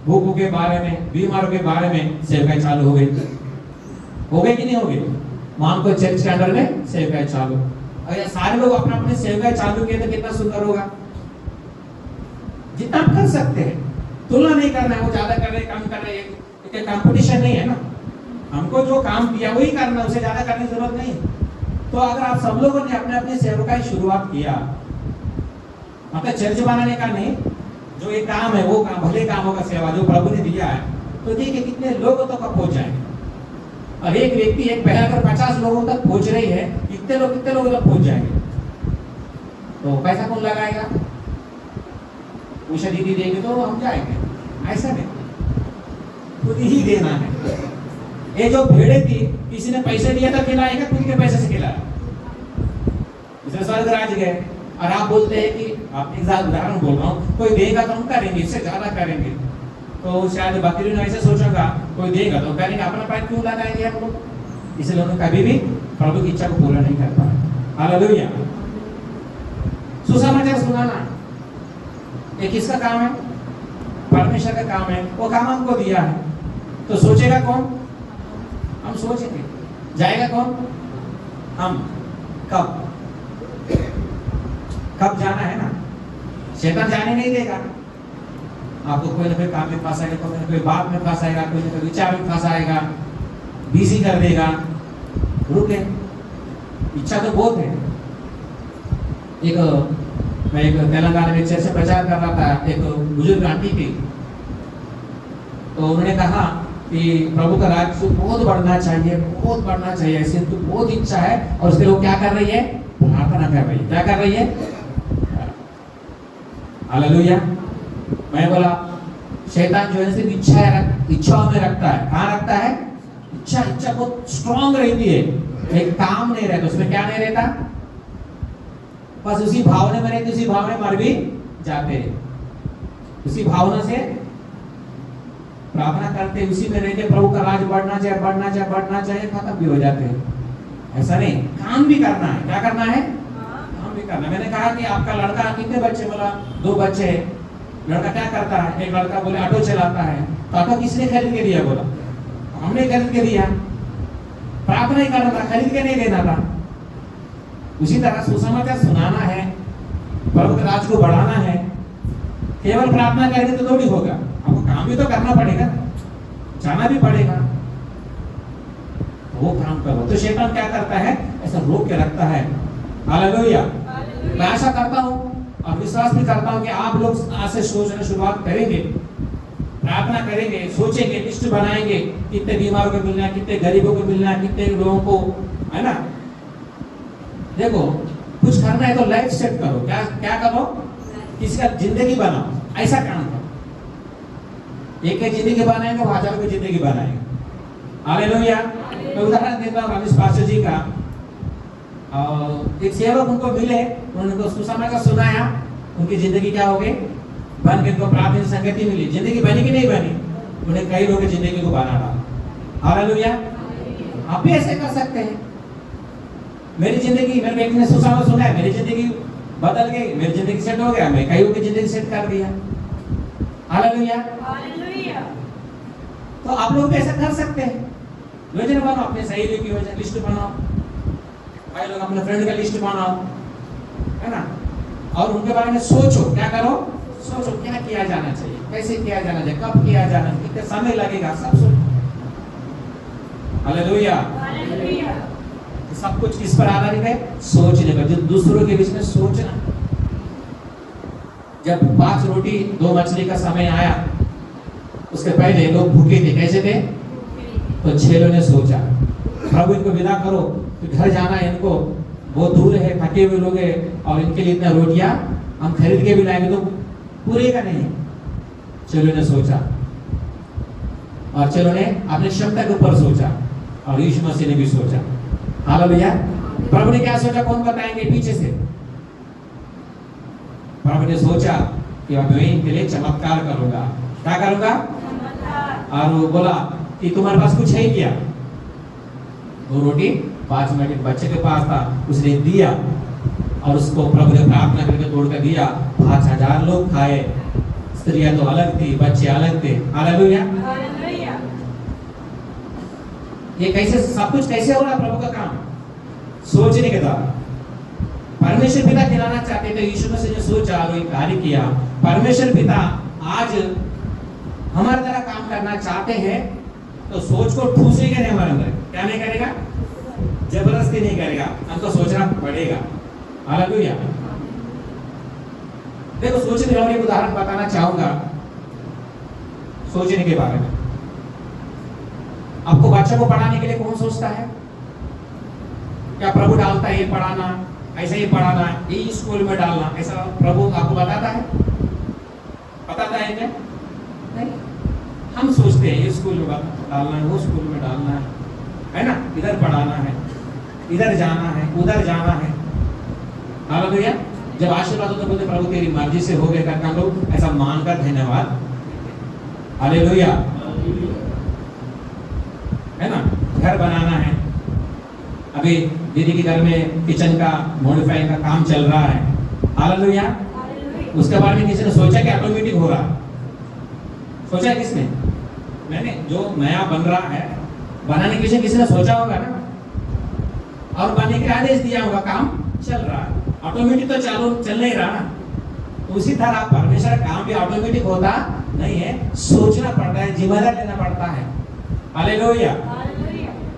भूखों के बारे में, बीमारों के बारे में, सेवकाई चालू हो गई कि नहीं हो गई? वहां को चर्च के अंदर में सेवकाई चालू, अगर सारे लोग अपने अपने सेवकाई चालू किए तो कितना सुंदर होगा। जितना आप कर सकते हैं, तुलना नहीं करना है, वो ज्यादा कर रहे कम कर रहे, कंपटीशन नहीं है ना, हमको जो काम दिया वही करना, उसे ज्यादा करने की जरूरत नहीं। तो अगर आप सब लोगों ने अपने अपने सेवकाई शुरुआत किया, मतलब चर्च बनाने का नहीं, जो एक काम है वो काम, भले कामों का सेवा जो प्रभु ने दिया है, तो देखिए कितने लोगों तक पहुंच जाएंगे। और एक व्यक्ति एक बहन अगर 50 लोगों तक पहुंच रही है, कितने लोग तक पहुंच जाएंगे। तो पैसा कौन लगाएगा? उषा दीदी देंगे तो हम जाएंगे, ऐसा नहीं, खुद ही देना है। ये जो भेड़े थी, किसी ने पैसे दिया था खिलाएगा, खुद के पैसे से खिलाया, इसलिए स्वर्ग राज गए। और आप बोलते हैं कि आप एक उदाहरण बोल रहा हूँ, कोई देगा तो हम करेंगे, इससे ज्यादा करेंगे। तो शायद बकरी ने ऐसे सोचेगा, कोई देगा तो करेंगे, अपना पैर क्यों लगाएंगे हम लोग? इसलिए उन्होंने कभी भी प्रभु की इच्छा को पूरा नहीं कर पाए। हालेलुया। सुसमाचार सुनाना ये किसका काम है? परमेश्वर का काम है, वो काम हमको दिया है। तो सोचेगा कौन? हम सोचेंगे। जाएगा कौन? हम। कब जाना है ना, शैतान जाने नहीं देगा आपको। कोई ना कोई काम में फंसाएगा, कोई ना कोई बात में फंसाएगा, कोई ना कोई विचार में फंसाएगा, बिजी कर देगा। रुके, इच्छा तो बहुत है। मैं एक तेलंगाना में चर्च से प्रचार कर रहा था, एक बुजुर्ग आंटी थी, तो उन्होंने कहा कि प्रभु का राज्य बहुत बढ़ना चाहिए, बहुत बढ़ना चाहिए, ऐसी तो बहुत इच्छा है। और उसके लोग क्या कर रही है? प्रार्थना कर रही है। क्या कर रही है? हालेलुया। मैं बोला शैतान जो है सिर्फ इच्छाओं में रखता है। कहाँ रखता है? इच्छा बहुत स्ट्रॉन्ग रहती है, एक काम नहीं रहता उसमें। क्या नहीं रहता? बस उसी भावना में रहते, उसी भावना मर भी जाते हैं, उसी भावना से प्रार्थना करते, उसी में रहते। प्रभु का राज बढ़ना चाहिए, बढ़ना चाहिए, बढ़ना चाहिए, खत्म भी हो जाते हैं। ऐसा नहीं, काम भी करना है। क्या करना है? काम भी करना। मैंने कहा कि आपका लड़का कितने बच्चे? बोला 2 बच्चे। लड़का क्या करता है? एक लड़का बोले ऑटो चलाता है। तो ऑटो किसने खरीद के दिया? बोला हमने खरीद के दिया। प्रार्थना ही करना था, खरीद के नहीं देना था। उसी तरह सुसमाचार सुनाना है, प्रभु के राज को बढ़ाना है। केवल प्रार्थना करेंगे तो थोड़ी होगा, आपको काम भी तो करना पड़ेगा, जाना भी पड़ेगा, वो काम करो। तो शैतान क्या करता है? ऐसा रोक के रखता है। हालेलुया। मैं आशा करता हूँ और विश्वास भी करता हूँ कि आप लोग आज से सोचना शुरुआत करेंगे, प्रार्थना करेंगे, सोचेंगे, लिस्ट बनाएंगे, कितने बीमारों को मिलना है, कितने गरीबों को मिलना है, कितने लोगों को, है ना। देखो कुछ करना है तो लाइफ सेट करो। क्या क्या करो? किसी का जिंदगी बनाओ, ऐसा काम करो। एक की जिंदगी बनाएंगे, वो हजारों की जिंदगी बनाएंगे। हालेलुया। मैं उदाहरण देता हूँ रमेश पास्टर जी का। एक सेवक उनको मिले, उनको सुसमाचार सुनाया, उनकी जिंदगी क्या हो गई? बन के उनको प्रार्थना संगति मिली। जिंदगी बनी कि नहीं बनी? उन्हें कई लोगों की जिंदगी को बना डाला। हालेलुया। आप भी ऐसे कर सकते हैं। मेरी जिंदगी, मेरे व्यक्ति ने सुसमाचार सुना है, मेरी जिंदगी बदल गई, मेरी जिंदगी सेट हो गया, मैं कईयों की जिंदगी सेट कर दिया। हालेलुया। तो आप लोग भी ऐसा कर सकते हैं। योजना बनाओ, अपने सहेली की योजना लिस्ट बनाओ, भाई लोग अपने फ्रेंड का लिस्ट बनाओ, है ना, और उनके बारे में सोचो। क्या करो? सोचो क्या किया जाना चाहिए, कैसे किया जाना चाहिए, कब किया जाना चाहिए, कितना समय लगेगा, सब सोचो। हालेलुया। सब कुछ किस पर आधारित है? सोचने पर। जो दूसरों के बीच में सोचना। जब 5 रोटी 2 मछली का समय आया, उसके पहले लोग भूखे थे। कैसे थे? तो चेलों ने सोचा, प्रभु इनको विदा करो, तो घर जाना है इनको, बहुत दूर है, थके हुए लोग हैं, और इनके लिए इतना रोटियां हम खरीद के भी लाएंगे तो पूरेगा नहीं। चेलों ने सोचा, और चेलों ने अपने क्षमता के ऊपर सोचा, और यीशु मसीह ने भी सोचा। हालेलुया। प्रभु ने क्या सोचा? कौन बताएंगे पीछे से? प्रभु ने सोचा कि मैं इनके लिए चमत्कार करूंगा। क्या करूंगा? और वो बोला कि तुम्हारे पास कुछ है क्या? 2 रोटी 5 मिनट के बच्चे के पास था, उसने दिया, और उसको प्रभु ने प्रार्थना करके तोड़कर दिया। 5000 लोग खाए। स्त्रियां तो अलग थी, बच्चे अलग थे। हालेलुया। ये कैसे सब कुछ कैसे हो रहा? प्रभु का काम सोचने के द्वारा। परमेश्वर पिता खिलाना चाहते थे, यीशु मसीह ने सोचा और एक कार्य किया। परमेश्वर पिता आज हमारे द्वारा काम करना चाहते हैं, तो सोच को ठूसेगा नहीं हमारे अंदर। क्या नहीं करेगा? जबरदस्ती नहीं करेगा, हमको सोचना पड़ेगा। हालेलुया। देखो, सोचने का एक उदाहरण बताना चाहूंगा सोचने के बारे में। आपको बच्चे को पढ़ाने के लिए कौन सोचता है? क्या प्रभु डालता है ये पढ़ाना, ऐसा ही पढ़ाना, ये स्कूल में डालना, ऐसा प्रभु आपको बताता है? बताता है क्या? नहीं। हम सोचते हैं ये स्कूल में डालना है, वो स्कूल में डालना है ना, इधर पढ़ाना है, इधर जाना है, उधर जाना है। हालेलुया। जब आशीर्वाद होता है बोलते प्रभु तेरी मर्जी से हो गया करके हम लोग ऐसा मानकर धन्यवाद। हालेलुया, है ना। घर बनाना है, अभी दीदी के घर में किचन का मॉडिफाई का काम चल रहा है। हालेलुया। उसके बारे में किसी ने सोचा कि ऑटोमेटिक हो रहा? सोचा है किसने? मैंने। जो नया बन रहा है, बनाने के लिए किसी ने सोचा होगा ना, और बनने के आदेश दिया होगा, काम चल रहा है। ऑटोमेटिक तो चल नहीं रहा ना। उसी तरह परमेश्वर का काम भी ऑटोमेटिक होता नहीं है, सोचना पड़ता है, जिम्मेदारी लेना पड़ता है। हालेलुया।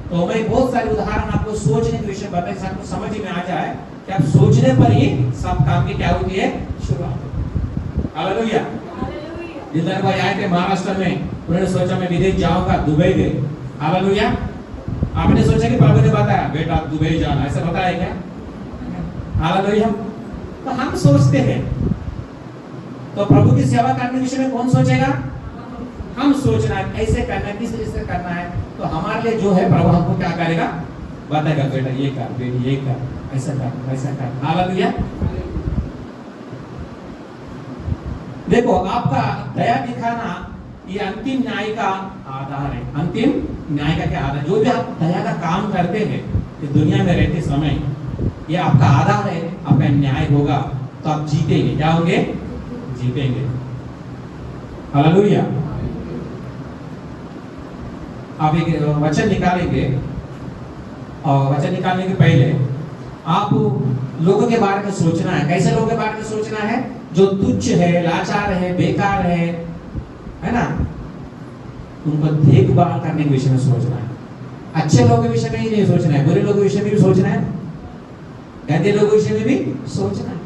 तो मैं बहुत सारे उदाहरण आपको सोचने के विषय बताए, आपको समझ में आ जाए कि आप सोचने पर ही सब काम की क्या होती है? शुरुआत। हालेलुया। जिधर भाई आए थे महाराष्ट्र में, उन्होंने सोचा मैं विदेश जाऊंगा, दुबई गए। हालेलुया। आपने सोचा कि प्रभु ने बताया बेटा दुबई जाना, ऐसा बताया क्या? हालेलुया। तो हम सोचते हैं, तो प्रभु की सेवा करने के विषय में कौन सोचेगा? हम सोचना है कैसे करना है, किस तरह से करना है। तो हमारे लिए जो है प्रभु हमको क्या करेगा? बताएगा बेटा ये कर, बेटी ये कर, ऐसा कर, वैसा कर। हालेलुया। देखो, आपका दया दिखाना ये अंतिम न्याय का आधार है। अंतिम न्याय का क्या आधार? जो भी आप दया का काम करते हैं इस दुनिया में रहते समय, ये आपका आधार है, आपका न्याय होगा तो आप जीतेंगे। क्या होंगे? जीतेंगे। हालेलुया। आप एक वचन निकालेंगे, और वचन निकालने के पहले आप लोगों के बारे में सोचना है। कैसे लोगों के बारे में सोचना है? जो तुच्छ है, लाचार है, बेकार है ना, उनको देखभाल करने के विषय में सोचना है। अच्छे लोगों के विषय में ही नहीं सोचना है, बुरे लोगों के विषय में भी सोचना है, गंदे लोगों के विषय में भी सोचना है,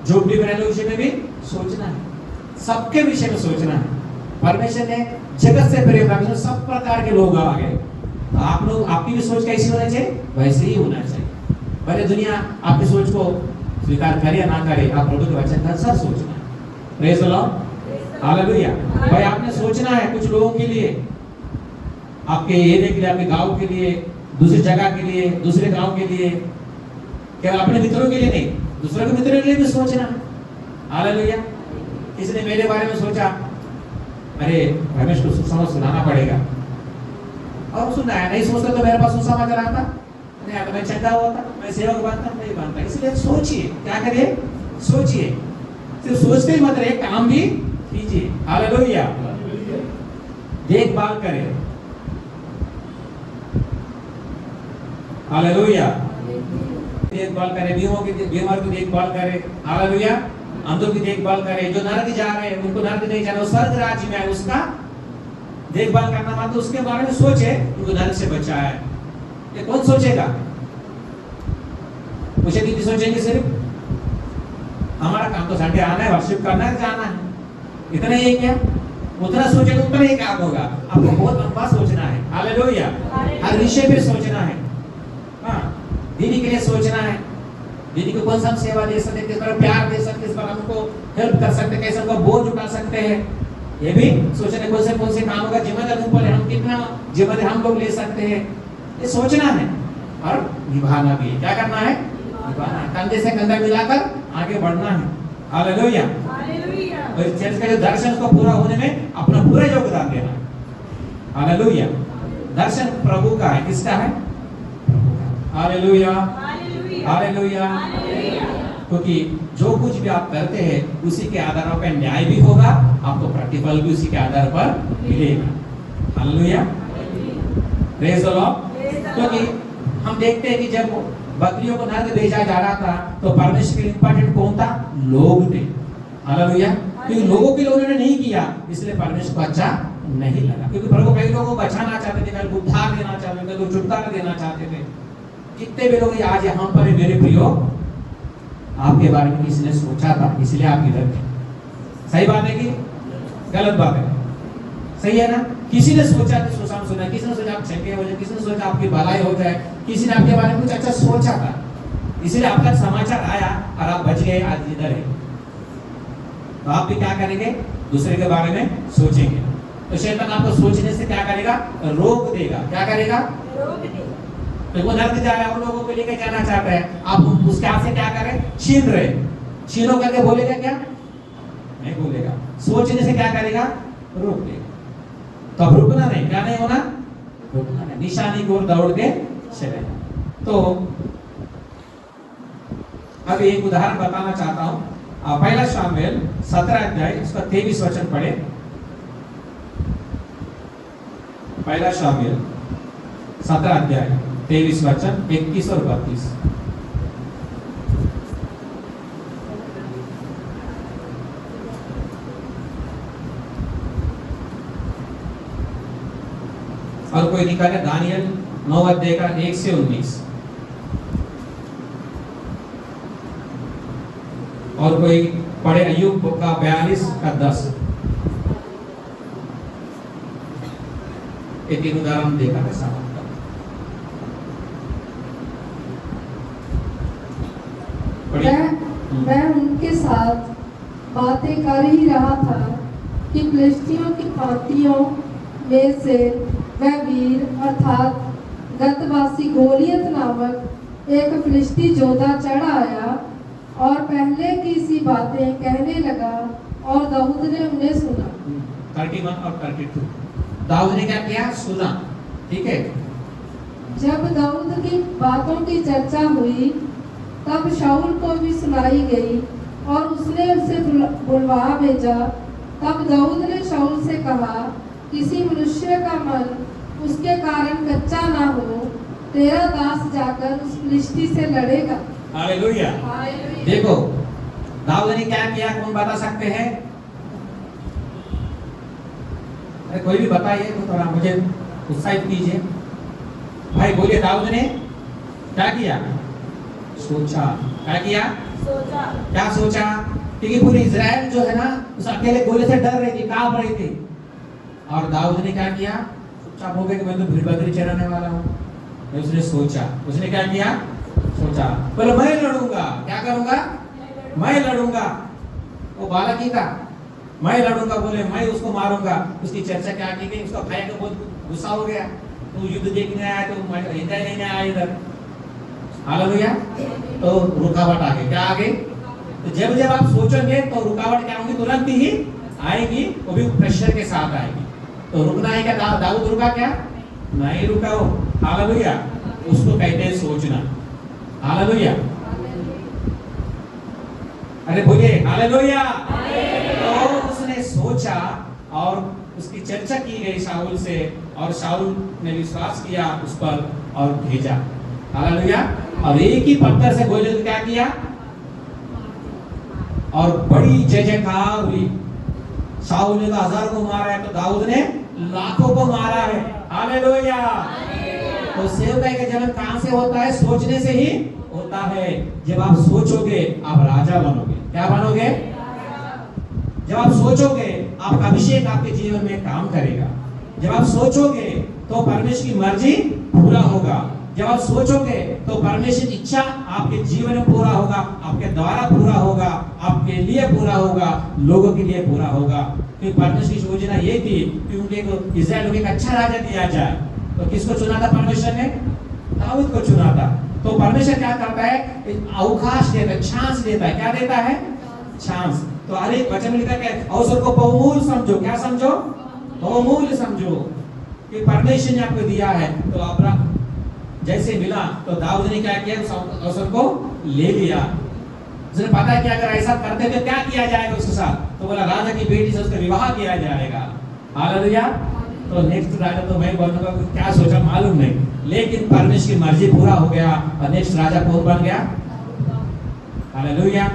झोपड़ी में रहने के विषय में भी सोचना है, सबके विषय में सोचना है। परमेश्वर ने जगत से प्रेम रखा, सब प्रकार के लोग आ गए, तो आप लोग, आपकी भी सोच कैसी होना चाहिए? वैसे ही होना चाहिए। भले दुनिया आपकी सोच को स्वीकार करे या ना करे, आप प्रभु के वचन का सर सोचना है। Praise the Lord, hallelujah. भाई आपने सोचना है कुछ लोगों के लिए, आपके एरिया के लिए, आपके गांव के लिए, दूसरी जगह के लिए, दूसरे गांव के लिए, केवल अपने मित्रों के लिए नहीं, दूसरों के मित्रों के लिए भी सोचना है। हालेलुया। किसी ने मेरे बारे में सोचा, अरे रमेश को सुसमाचार सुनाना पड़ेगा, और सुनाया। नहीं सोचता तो मेरे पास सुसमाचार आता नहीं, तो मैं चंगा हुआ था, मैं सेवक बनता नहीं बनता। इसलिए सोचिए, क्या करिए, सोचिए, सिर्फ सोचते ही मत रहे, काम भी कीजिए। हालेलुया। देखभाल करें, हालेलुया। देखभाल करें, बीमार की देखभाल करें, हालेलुया। अंधों की देखभाल करें, जो नरक जा रहे हैं उनको नरक नहीं जाना, स्वर्ग राज्य में है उसका देखभाल करना, मतलब उसके बारे में सोचे, उनको नरक से बचाए। ये कौन सोचेगा? मुझे नहीं सोचेंगे, सिर्फ हमारा काम तो संडे आना है, वर्शिप करना है, जाना है, इतना ही क्या? उतना सोचे तो उतना ही काम होगा। आपको बहुत लंबा सोचना है, हालेलुया। हर विषय पे सोचना है। हाँ, दीदी के लिए सोचना है, दीदी को कौन सा सेवा दे सकते, किस पर प्यार दे सकते, किस पर हमको हेल्प कर सकते, कैसे उनका बोझ उठा सकते हैं, ये भी सोचने। कौन से काम होगा जिम्मेदार उन पर, हम कितना जिम्मेदारी हम लोग ले सकते हैं, ये सोचना है और निभाना भी। क्या करना है? निभाना, कंधे से कंधा मिलाकर आगे बढ़ना है, हालेलुया। और चर्च का जो दर्शन को पूरा होने में अपना पूरा योगदान देना, हालेलुया। दर्शन प्रभु का है, किसका है? प्रभु का, हालेलुया, हालेलुया। क्योंकि जो कुछ भी आप करते हैं उसी के आधार पर न्याय भी होगा, आपको प्रतिफल भी उसी के आधार पर मिलेगा, हालेलुया। Praise the Lord. क्योंकि हम देखते हैं कि जब बकरियों को नरक भेजा जा रहा था तो परमेश्वर के इंपॉर्टेंट कौन था? लोग थे, हालेलुया। क्योंकि लोगों के लिए उन्होंने नहीं किया, इसलिए परमेश्वर को अच्छा नहीं लगा। क्योंकि प्रभु कई लोगों को बचाना चाहते थे, कई उद्धार देना चाहते थे, कई छुटकारा देना चाहते थे। कितने भी लोग आज यहाँ पर मेरे प्रियो आपके बारे में किसी ने सोचा था, इसलिए आप इधर थे। सही बात है कि गलत बात है? सही है ना? किसी ने सोचा कि सुसान सुना, किसी ने सोचा आप चंगे हो जाए, किसी ने सोचा आपकी भलाई हो जाए, किसी ने आपके बारे में कुछ अच्छा सोचा था, इसलिए आप तक समाचार आया और आप बच गए, आज इधर है। तो आप भी क्या करेंगे? दूसरे के बारे में सोचेंगे। तो शैतान आपको सोचने से क्या करेगा? रोक देगा। क्या करेगा? रोक देगा। तो वो नरक जा रहा है, उन लोगों को लेकर जाना चाहता है, आप उसके हाथ से क्या करें? छीन रहे, छीनो करके बोलेगा क्या? नहीं बोलेगा। सोचने से क्या करेगा? रोक देगा। तो अब रुकना नहीं, क्या नहीं होना? रुकना नहीं, निशानी की ओर दौड़ के चले। तो अब एक उदाहरण बताना चाहता हूं। पहला शामुएल 17 अध्याय उसका 23 वचन पढ़े। पहला शामुएल 17 अध्याय 23 वचन 21 और 32। और कोई निकाले दानियल 9 अध्याय का 1 से 19। और कोई पढ़े अय्यूब का 42 का 10। एक तीन उदाहरण देखा था साहब। मैं उनके साथ बातें कर ही रहा था कि फिलिस्तियों की पार्टियों में से वह वीर अर्थात गतवासी गोलियत नामक एक फिलिस्ती योद्धा चढ़ आया और पहले की सी बातें कहने लगा और दाऊद ने उन्हें सुना। 31 और 32 दाऊद ने क्या किया? सुना। ठीक है। जब दाऊद की बातों की चर्चा हुई तब शाऊल को भी सुनाई गई और उसने उसे बुलवा भेजा। तब दाऊद ने शाऊल से कहा, किसी मनुष्य का मन उसके कारण कच्चा ना हो, तेरा दास जाकर उस फिलिस्ती से लड़ेगा। हालेलुया। देखो दाऊद ने क्या किया, कौन बता सकते हैं? अरे कोई भी बताइए तो थोड़ा मुझे उत्साहित कीजिए। भाई बोलिए, दाऊद ने क्या किया? सोचा। क्या किया? सोचा। क्या सोचा? क्योंकि पूरी इजराइल जो है ना उस अकेले गोले से डर रही थी, कांप रही थी। और दाऊद ने क्या किया? चुपचाप हो गया कि मैं तो भेड़ बकरी चराने वाला हूँ। उसने सोचा। उसने क्या किया? सोचा। बोले मैं लड़ूंगा, क्या करूंगा? मैं लड़ूंगा। वो बालक ही था, मैं लड़ूंगा, बोले मैं उसको मारूंगा। उसकी चर्चा क्या की गई, उसका भाई का बहुत गुस्सा हो गया, तू युद्ध देखने आया तो एंजॉय नहीं आया इधर। हालेलुया। तो रुकावट आ गई, क्या आ गई? तो जब आप सोचोगे तो रुकावट क्या होंगी? तुरंत ही आएगी, वो भी प्रेशर के साथ आएगी। तो रुकना है क्या? दाऊद रुका क्या? नहीं रुका वो। हालेलुया। उसको कहते हैं सोचना। हालेलुया। अरे बोलिए हालेलुया। तो उसने सोचा और उसकी चर्चा की गई शाऊल से, और शाऊल ने विश्वास किया उस पर और भेजा। हालेलुया। और एक ही पत्थर से गोलियत ने क्या किया? और बड़ी जय जयकार हुई। शाऊल ने तो 1000 को मारा है, तो दाऊद ने लाखों को मारा है। हालेलुया। तो सेवकाई का जन्म कहां से होता है? सोचने से ही होता है। जब आप सोचोगे आप राजा बनोगे। क्या बनोगे? जब आप सोचोगे आपका अभिषेक आपके जीवन में काम करेगा। जब आप सोचोगे तो परमेश्वर की मर्जी पूरा होगा। जब आप सोचोगे तो परमेश्वर की इच्छा आपके जीवन में पूरा होगा, आपके द्वारा पूरा होगा, आपके लिए पूरा होगा, लोगों के लिए पूरा होगा। क्योंकि परमेश्वर की योजना ये थी कि उनके को इस्राएल को एक अच्छा राजा दिया जाए। तो किसको चुना था परमेश्वर ने? दाऊद को चुना था। तो परमेश्वर क्या करता है? अवकाश देता है, चांस देता है। क्या देता है? चांस। तो हर एक वचन में लिखा है अवसर को बहुमूल्य समझो। क्या समझो? बहुमूल्य समझो कि परमेश्वर ने आपको दिया है। तो अब्राहम जैसे मिला तो दाऊद ने क्या किया? उस अवसर को ले लिया। उसने पता है कि अगर ऐसा करते तो क्या किया जाएगा उसके साथ? तो बोला राजा की बेटी से उसका विवाह किया जाएगा। हालेलुया। तो नेक्स्ट राजा तो मैं बनूंगा, क्या सोचा मालूम नहीं, लेकिन परमेश्वर की मर्जी पूरा हो गया और नेक्स्ट राजा कौन बन गया? हालेलुया।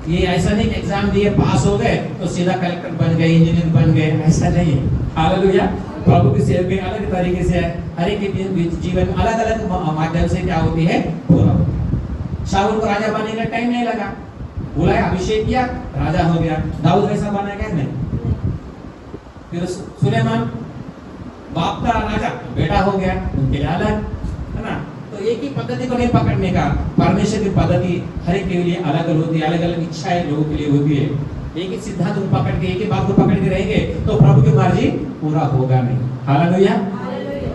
ये ऐसा नहीं कि एग्जाम दिए पास हो गए तो सीधा कलेक्टर बन गए, इंजीनियर बन गए, ऐसा नहीं है। हालेलुया। प्रभु की सेवकाई अलग तरीके से है। हर एक के जीवन अलग अलग माध्यम से क्या होती है? पूरा होती है। शाऊल को राजा बनने का टाइम नहीं लगा, बुलाया, अभिषेक किया, राजा हो गया। दाऊद वैसा बना क्या? नहीं। फिर सुलेमान बाप का राजा, बेटा हो गया, उनके लिए अलग, है ना? तो एक ही पद्धति को नहीं पकड़ने का। परमेश्वर की पद्धति हर एक के लिए अलग अलग होती है, अलग अलग इच्छाएं लोगों के लिए होती है। एक ही सिद्धांत को पकड़ के, एक ही बात को पकड़ के रहेंगे तो प्रभु की मर्जी पूरा होगा नहीं। हालेलुया।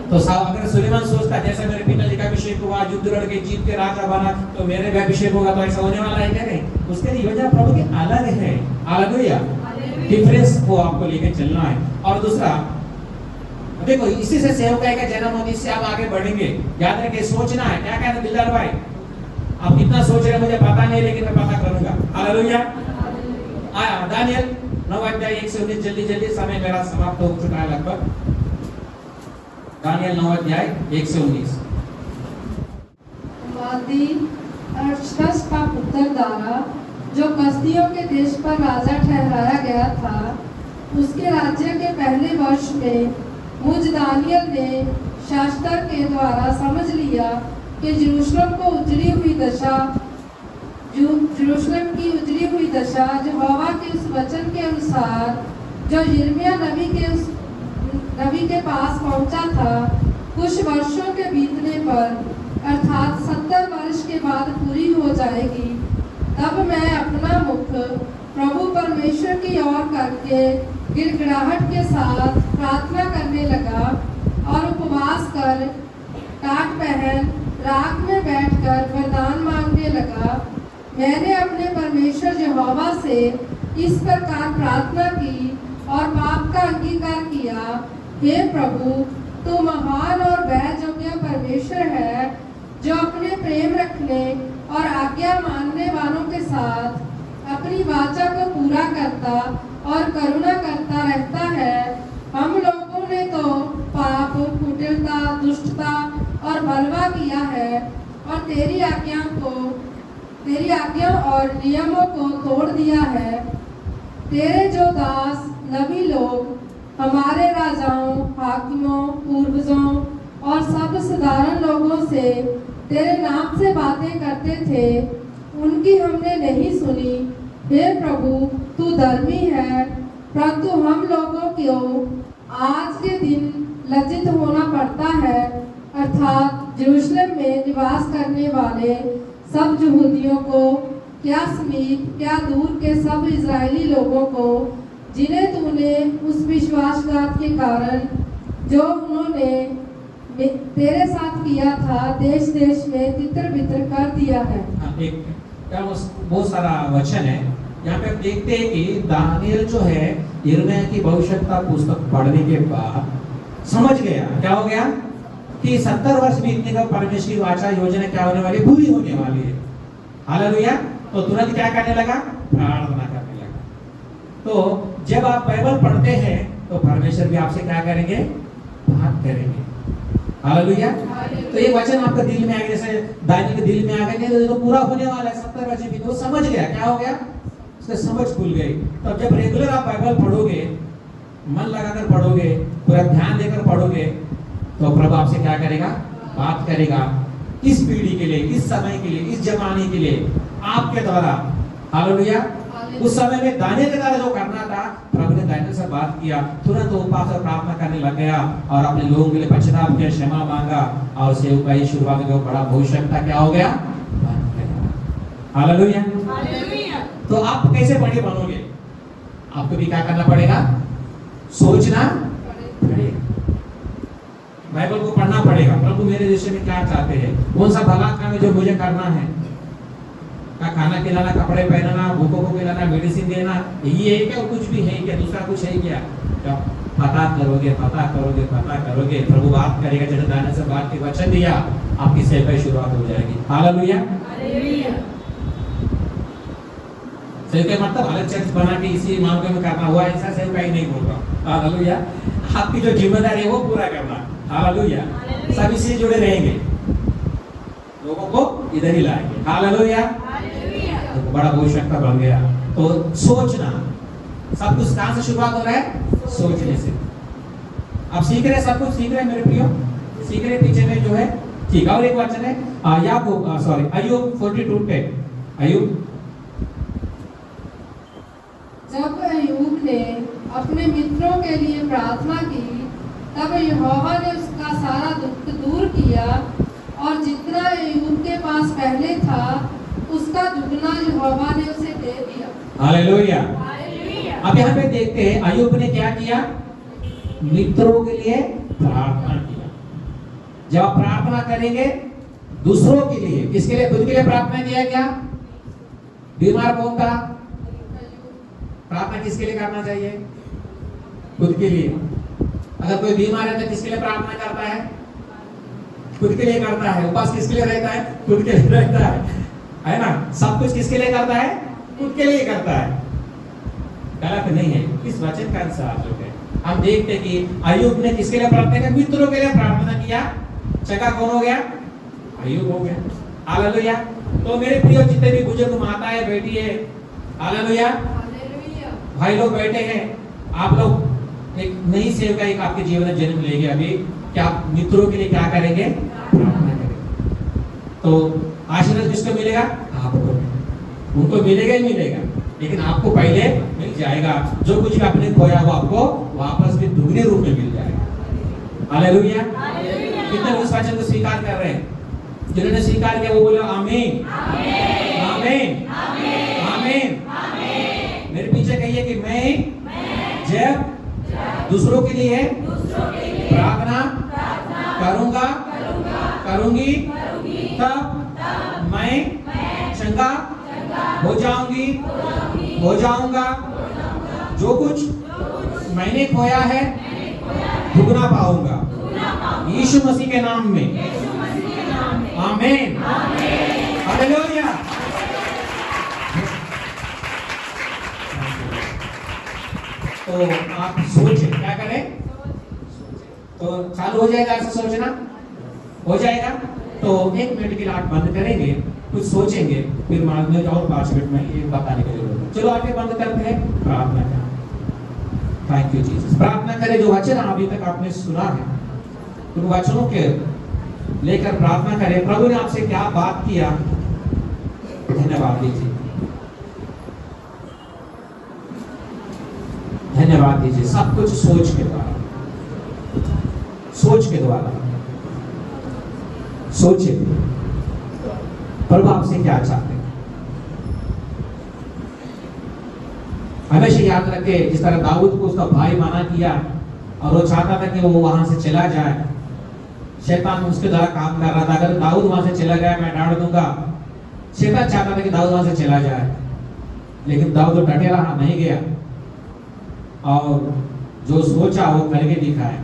तो अगर सुलेमान सोचता जैसे मेरे पिताजी का अभिषेक हुआ, युद्ध लड़ के जीत के राजा बना, तो मेरे भी अभिषेक होगा, तो ऐसा होने वाला है क्या? नहीं। उसके लिए योजना प्रभु की अलग है। हालेलुया। डिफरेंस को आपको लेकर चलना है। और दूसरा देखो, इसी से सेवकाई का जन्म होता है, इससे आप आगे बढ़ेंगे। याद रखिए, सोचना है। क्या कहना दिलदार भाई? आप कितना सोच रहे मुझे पता नहीं, लेकिन मैं पता करूंगा। हालेलुया। आया दानियल 9 अध्याय 1 से 19, जल्दी जल्दी, समय मेरा समाप्त हो चुका है लगभग। दानियल 9 अध्याय 1 से 19। वादी अरशकस का पुत्र दारा, जो कसदियों के देश पर राजा ठहराया गया था, उसके राज्य के पहले वर्ष में मुझ दानियल ने शास्त्र के द्वारा समझ लिया कि यरूशलेम की उजड़ी हुई दशा यहोवा के उस वचन के अनुसार जो यिर्मयाह नबी के पास पहुंचा था, कुछ वर्षों के बीतने पर अर्थात 70 वर्ष के बाद पूरी हो जाएगी। तब मैं अपना मुख प्रभु परमेश्वर की ओर करके गिड़गिड़ाहट के साथ प्रार्थना करने लगा और उपवास कर टाट पहन राख में बैठकर वरदान मांगने लगा। मैंने अपने परमेश्वर यहोवा से इस प्रकार प्रार्थना की और पाप का अंगीकार किया, हे प्रभु, तू महान और वैध योग्य परमेश्वर है, जो अपने प्रेम रखने और आज्ञा मानने वालों के साथ अपनी वाचा को पूरा करता और करुणा करता रहता है। हम लोगों ने तो पाप, कुटिलता, दुष्टता और बलवा किया है और तेरी आज्ञा और नियमों को तोड़ दिया है। तेरे जो दास नबी लोग हमारे राजाओं, हाकिमों, पूर्वजों और सब साधारण लोगों से तेरे नाम से बातें करते थे, उनकी हमने नहीं सुनी। हे प्रभु, तू धर्मी है, परंतु हम लोगों को आज के दिन लज्जित होना पड़ता है, अर्थात यरूशलेम में निवास करने वाले सब यहूदियों को, क्या समीप क्या दूर के सब इजरायली लोगों को, जिन्हें तूने उस विश्वासघात के कारण जो उन्होंने तेरे साथ किया था, देश देश में तितर बितर कर दिया है। एक बहुत सारा वचन है यहाँ पे। आप देखते हैं कि दानियल जो है यिर्मयाह की भविष्यवक्ता पुस्तक पढ़ने के बाद समझ गया, क्या हो गया कि 70 वर्ष बीतने का परमेश्वर की वाचा योजना क्या होने वाली है, पूरी होने वाली है। हालेलुया। तो तुरंत क्या करने लगा, प्रार्थना करने लगा। तो जब आप बाइबल पढ़ते हैं तो परमेश्वर भी आपसे क्या करेंगे, बात करेंगे। हालेलुया। तो ये वचन आपके दिल में आ गया, जैसे दानियल के दिल में आ गया, तो पूरा होने वाला है 70 वर्ष भी। तो समझ गया, क्या हो गया, उसका समझ खुल गई। तो जब रेगुलर आप बाइबल पढ़ोगे, मन लगाकर पढ़ोगे, पूरा ध्यान देकर पढ़ोगे, तो प्रभु आपसे क्या करेगा, बात करेगा। इस पीढ़ी के लिए, इस समय के लिए, इस जमाने के लिए, आपके द्वारा। हालेलुया। उस समय में दानियल के द्वारा जो करना था, प्रभु ने दानियल से बात किया, तुरंत उपवास और प्रार्थना करने लग गया और अपने लोगों के लिए पश्चाताप किया, क्षमा मांगा और सेवकाई शुरुआत में बड़ा भविष्यवक्ता क्या हो गया। हालेलुया। तो आप कैसे बड़े बनोगे, आपको भी क्या करना पड़ेगा, सोचना पड़ेगा, बाइबल को पढ़ना पड़ेगा। प्रभु मेरे देश में क्या चाहते हैं, कौन सा भला काम है जो मुझे करना है, क्या खाना खिलाना, कपड़े पहनाना, भूखों को खिलाना, मेडिसिन देना, यही है क्या, कुछ भी है क्या, दूसरा कुछ है क्या। पता करोगे, पता करोगे, पता करोगे, प्रभु बात करेगा। जैसे दानियल से बात की वचन दिया, आपकी सेवा की शुरुआत हो जाएगी। हालेलुया। सेवा मतलब अलग चर्च बना के इसी मामले में करना हुआ, ऐसा सेवा ही नहीं बोल रहा। हालेलुया। आपकी जो जिम्मेदारी है वो पूरा करना। हालेलुया। सब इससे जुड़े रहेंगे, लोगों को इधर ही लाएंगे। हालेलुया। तो बड़ा भविष्यवक्ता बन गया। तो सोचना, सब कुछ कहां से शुरुआत हो रहा है, सोचने से। आप सीख रहे हैं, सब कुछ सीख रहे हैं मेरे प्रियो, सीख रहे पीछे में जो है, ठीक। और एक वचन है अय्यूब 42:10। अय्यूब, जब अय्यूब ने अपने मित्रों के लिए प्रार्थना की, तब यहोवा ने उसका सारा दुख दूर किया और जितना अय्यूब के पास पहले था, उसका दुगना यहोवा ने उसे दे दिया। हालेलुया। अब यहाँ पे देखते हैं अय्यूब ने क्या किया, मित्रों के लिए प्रार्थना किया। जब आप प्रार्थना करेंगे दूसरों के लिए, किसके लिए, खुद के लिए प्रार्थना किया क्या, बीमार कौन था, प्रार्थना किसके लिए करना चाहिए, खुद के लिए। अगर कोई बीमार है तो किसके लिए प्रार्थना करता है, खुद के लिए करता है। उपवास किसके लिए रहता है, खुद के लिए रहता है ना। सब कुछ किसके लिए करता है, खुद के लिए करता है। गलत नहीं है, इस वचन का अनुसार जो है हम देखते हैं कि अय्यूब ने किसके लिए प्रार्थना किया, मित्रों के लिए प्रार्थना किया। चका कौन हो गया, अय्यूब हो गया। हालेलुया। तो मेरे प्रिय जितने भी बुजुर्ग माता है, बेटी है, हालेलुया, भाई लोग बैठे हैं, आप लोग एक नई सेवा एक आपके जीवन में जन्म लेंगे। अभी क्या मित्रों के लिए क्या करेंगे, प्रार्थना करेंगे। तो आशीर्वाद किसको मिलेगा, आपको। उनको मिलेगा ही मिलेगा, लेकिन आपको पहले मिल जाएगा। जो कुछ आपने खोया वो आपको वापस भी दुगने रूप में मिल जाएगा। हालेलुया। कितने उस वचन को स्वीकार कर रहे हैं, जिन्होंने स्वीकार किया वो बोले आमीन, आमीन, आमीन। मेरे पीछे कहिए कि मैं जब दूसरों के लिए प्रार्थना करूंगा, करूंगी, तब मैं चंगा हो जाऊंगी, हो जाऊंगा। जो कुछ मैंने खोया है दुगना पाऊंगा, यीशु मसीह के नाम में। आमीन। हालेलुया। तो आप सोचें, क्या करें, तो चालू हो जाएगा ऐसा सोचना, हो जाएगा। तो 1 मिनट के लिए आप बंद करेंगे, कुछ सोचेंगे, फिर बाद में और 5 मिनट में ये बताने के लिए। चलो आगे बंद करते हैं, प्रार्थना करें। Thank you Jesus. प्रार्थना करें, जो वचन अभी तक आपने सुना है उन वचनों के लेकर प्रार्थना करें। प्रभु ने आपसे क्या बात किया, धन्यवाद दीजिए, धन्यवाद दीजिए। सब कुछ सोच के द्वारा, सोच के द्वारा, सोचे प्रभु आपसे क्या चाहते हैं। हमेशा याद रखे, जिस तरह दाऊद को उसका भाई माना किया और वो चाहता था कि वो वहां से चला जाए, शैतान उसके द्वारा काम कर रहा था। अगर दाऊद वहां से चला गया मैं डांट दूंगा। शैतान चाहता था कि दाऊद वहां से चला जाए, लेकिन दाऊद डटे रहा, नहीं गया और जो सोचा वो करके दिखाया।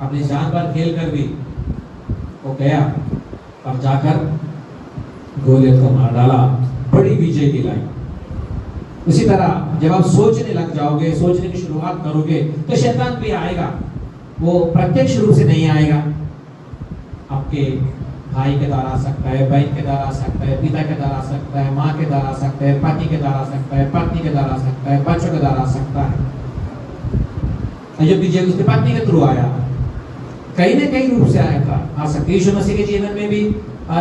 अपनी जान पर खेल कर भी वो गया और जाकर गोलियत को मार डाला, बड़ी विजय दिलाई। उसी तरह जब आप सोचने लग जाओगे, सोचने की शुरुआत करोगे, तो शैतान भी आएगा। वो प्रत्यक्ष रूप से नहीं आएगा, आपके भाई के द्वारा आ सकता है, बहन के द्वारा आ सकता है, पिता के द्वारा आ सकता है, माँ के द्वारा आ सकता है, पति के द्वारा आ सकता है, पत्नी के द्वारा आ सकता है, बच्चों के द्वारा आ सकता है। जब विजय उसकी पत्नी के थ्रू आया, कहीं न कहीं रूप से आया था, आ सकता। यीशु मसीह के जीवन में भी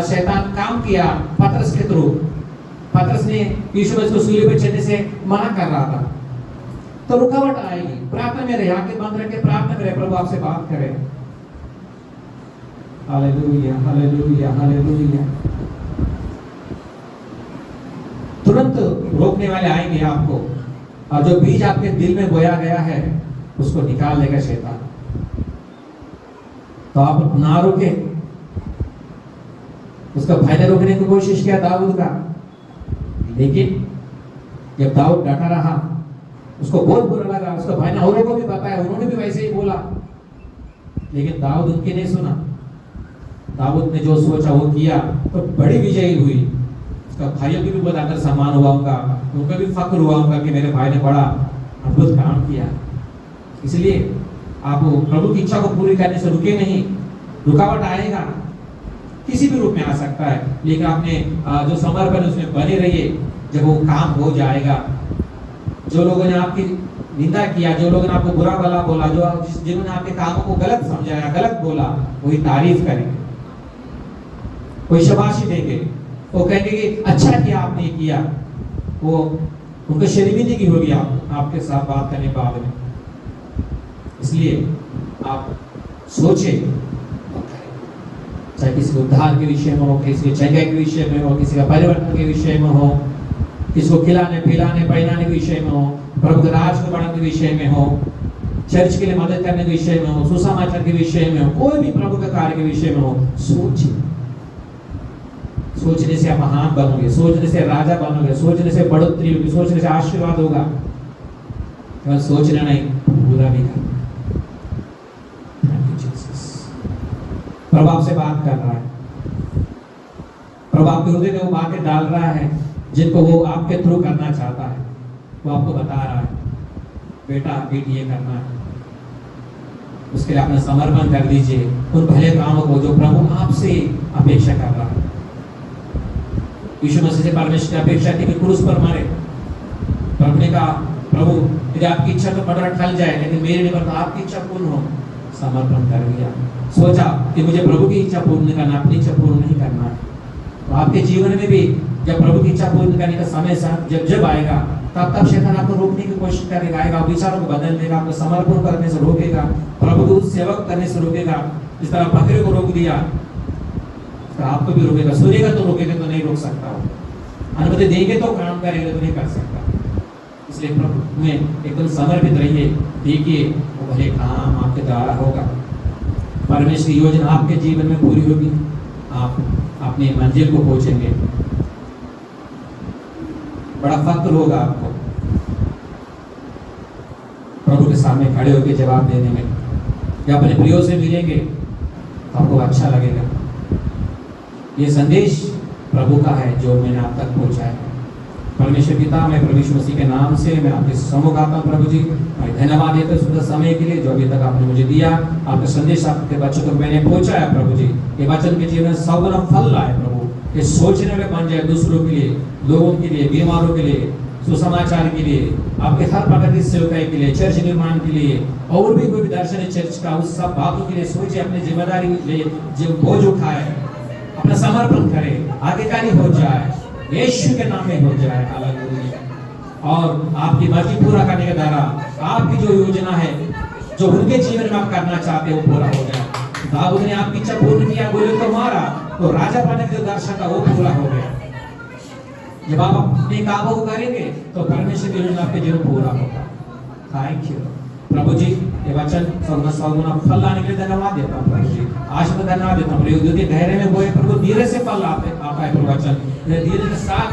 शैतान काम किया पतरस के थ्रू। पतरस ने यीशु मसीह को सूली पर चढ़ने से मना कर रहा था, तो रुकावट आएगी। प्रार्थना में रहे, आंखें बंद रख के प्रार्थना में रहे, प्रभु आपसे बात करे। Hallelujah, hallelujah, hallelujah. तुरंत रोकने वाले आएंगे आपको, और जो बीज आपके दिल में बोया गया है उसको निकाल देगा शैतान। तो आप ना रोके। उसका फायदा रोकने की कोशिश किया दाऊद का, लेकिन जब दाऊद डटा रहा, उसको बहुत बुरा लगा। उसका भाई ने औरों को भी बताया, उन्होंने भी वैसे ही बोला, लेकिन दाऊद उनकी नहीं सुना। दाऊद ने जो सोचा वो किया, तो बड़ी विजयी हुई। उसका भाइयों की भी बहुत आदर सम्मान हुआ, उनका भी फक्र हुआ कि मेरे भाई ने बड़ा अद्भुत काम किया। इसलिए आप प्रभु की इच्छा को पूरी करने से रुके नहीं। रुकावट आएगा, किसी भी रूप में आ सकता है, लेकिन आपने जो समर्पण उसमें बने रहिए। जब वो काम हो जाएगा, जो लोगों ने आपकी निंदा किया, जो लोगों ने आपको बुरा भला बोला, जिन्होंने आपके कामों को गलत समझाया, गलत बोला, वही तारीफ करेंगे, कोई शाबाशी देंगे, वो कहेंगे कि अच्छा किया आपने किया। वो उनको शर्मिंदगी होगी आपके साथ बात करने के बाद में। इसलिए आप सोचे, चाहे किसी के उद्धार के विषय में हो, किसी के जगह के विषय में हो, किसी का परिवर्तन के विषय में हो, किसी को खिलाने पिलाने पहनाने के विषय में हो, प्रभु के राज को बढ़ाने के विषय में हो, चर्च के लिए मदद करने के विषय में हो, सुसमाचार के विषय में हो, कोई भी प्रभु के कार्य के विषय में हो, सोचिए। सोचने से आप महान बनोगे, सोचने से राजा बनोगे, सोचने से बढ़ोतरी होगी, सोचने से आशीर्वाद होगा। केवल सोचना नहीं, पूरा भी करना। प्रभु आपसे बात कर रहा है, प्रभु आपके हृदय में वो बातें डाल रहा है जिनको वो आपके थ्रू करना चाहता है। वो आपको बता रहा है, बेटा बेटी ये करना है, उसके लिए अपना समर्पण कर दीजिए उन भले कामों को जो प्रभु आपसे अपेक्षा कर रहा है। यीशु मसीह से परमेश्वर की अपेक्षा थी कि क्रूस पर मारे। प्रभु ने कहा, प्रभु यदि आपकी इच्छा तो बड़ा टल जाए, लेकिन मेरी नहीं बल्कि आपकी इच्छा पूर्ण हो। समर्पण कर दिया, सोचा कि मुझे प्रभु की इच्छा पूर्ण करना, अपनी इच्छा पूर्ण नहीं करना। तो आपके जीवन में भी जब प्रभु की इच्छा पूर्ण करने का समय जब आएगा, तब शैतान आपको रोकने की कोशिश करेगा, आएगा, विचारों को बदल देगा, आपको समर्पण करने से रोकेगा, प्रभु को सेवक करने से रोकेगा। इस तरह बकरे को रोक दिया, तो आपको भी रोकेगा। सुनेगा तो रोकेगा, तो नहीं रोक सकता। अनुमति देंगे तो काम करेगा, तो नहीं कर सकता। इसलिए प्रभु में एकदम समर्पित रहिए, देखिए वो भले काम आपके द्वारा होगा। परमेश्वर की योजना आपके जीवन में पूरी होगी, आप अपनी मंजिल को पहुंचेंगे। बड़ा फक्र होगा आपको प्रभु के सामने खड़े होकर जवाब देने में। जब अपने प्रियो से मिलेंगे तो आपको अच्छा लगेगा। ये संदेश प्रभु का है जो मैंने आप तक पहुंचाया है। परमेश्वर पिता, मैं प्रभु यीशु मसीह के नाम से मैं आपके सम्मुख आता हूं। प्रभु जी, मैं धन्यवाद देता हूं सुंदर समय के लिए जो अभी तक आपने मुझे दिया। आपका संदेश आपके बच्चों तक मैंने पहुंचाया। प्रभु जी, ये वचन के जीवन में 100 गुना फल लाए। प्रभु, ये सोचने वाले बन जाए, दूसरों के लिए, लोगों के लिए, बीमारों के लिए, सुसमाचार के लिए, आपके हर प्रकार की सेवकाई के लिए, चर्च निर्माण के लिए, और भी कोई दर्शन है चर्च का, उस सब बातों के लिए सोचे, अपनी जिम्मेदारी ले, जो बोझ उठाए, अपना समर्पण करे, आज्ञाकारी हो जाए, यीशु के नाम में हो जाए। हालेलुया। और आपकी मर्जी पूरा करने के द्वारा आपकी जो योजना है, जो उनके जीवन में आप करना चाहते हो, पूरा हो जाए। दाऊद ने आपकी इच्छा पूर्ण किया, गोलियत को मारा, तो राजा बनने के दर्शन था वो पूरा हो गया। जब आप अपने कामों को करेंगे तो परमेश्वर की योजना आपके जीवन पूरा होगा। थैंक यू प्रभु जी, ये वचन सौगुना फल लाने के लिए धन्यवाद देता हूँ प्रभु जी। आज मैं धन्यवाद देता हूँ यदि गहरे में बोए प्रभु, धीरे से फल आता है प्रभु। वचन धीरे के साथ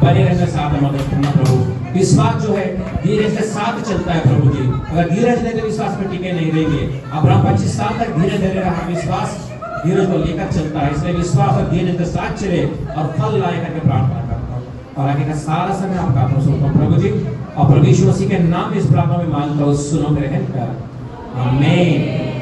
बने रहने साथ मदद करना प्रभु। विश्वास जो है धीरज के साथ चलता है प्रभु जी। अगर धीरज नहीं तो विश्वास में टिके नहीं रहेंगे। अब्राहम 25 साल तक धीरे धीरे रहा, विश्वास धीरज को लेकर चलता है। इसलिए विश्वास और धीरज के साथ चले और फल लाए करके प्रार्थना करता हूँ। और आगे का सारा समय आपका हाथों में सौंपता हूं प्रभु जी, और प्रभु यीशु मसीह के नाम में इस प्रार्थना में मांगता हूँ, सुनो ग्रहण कर, आमीन।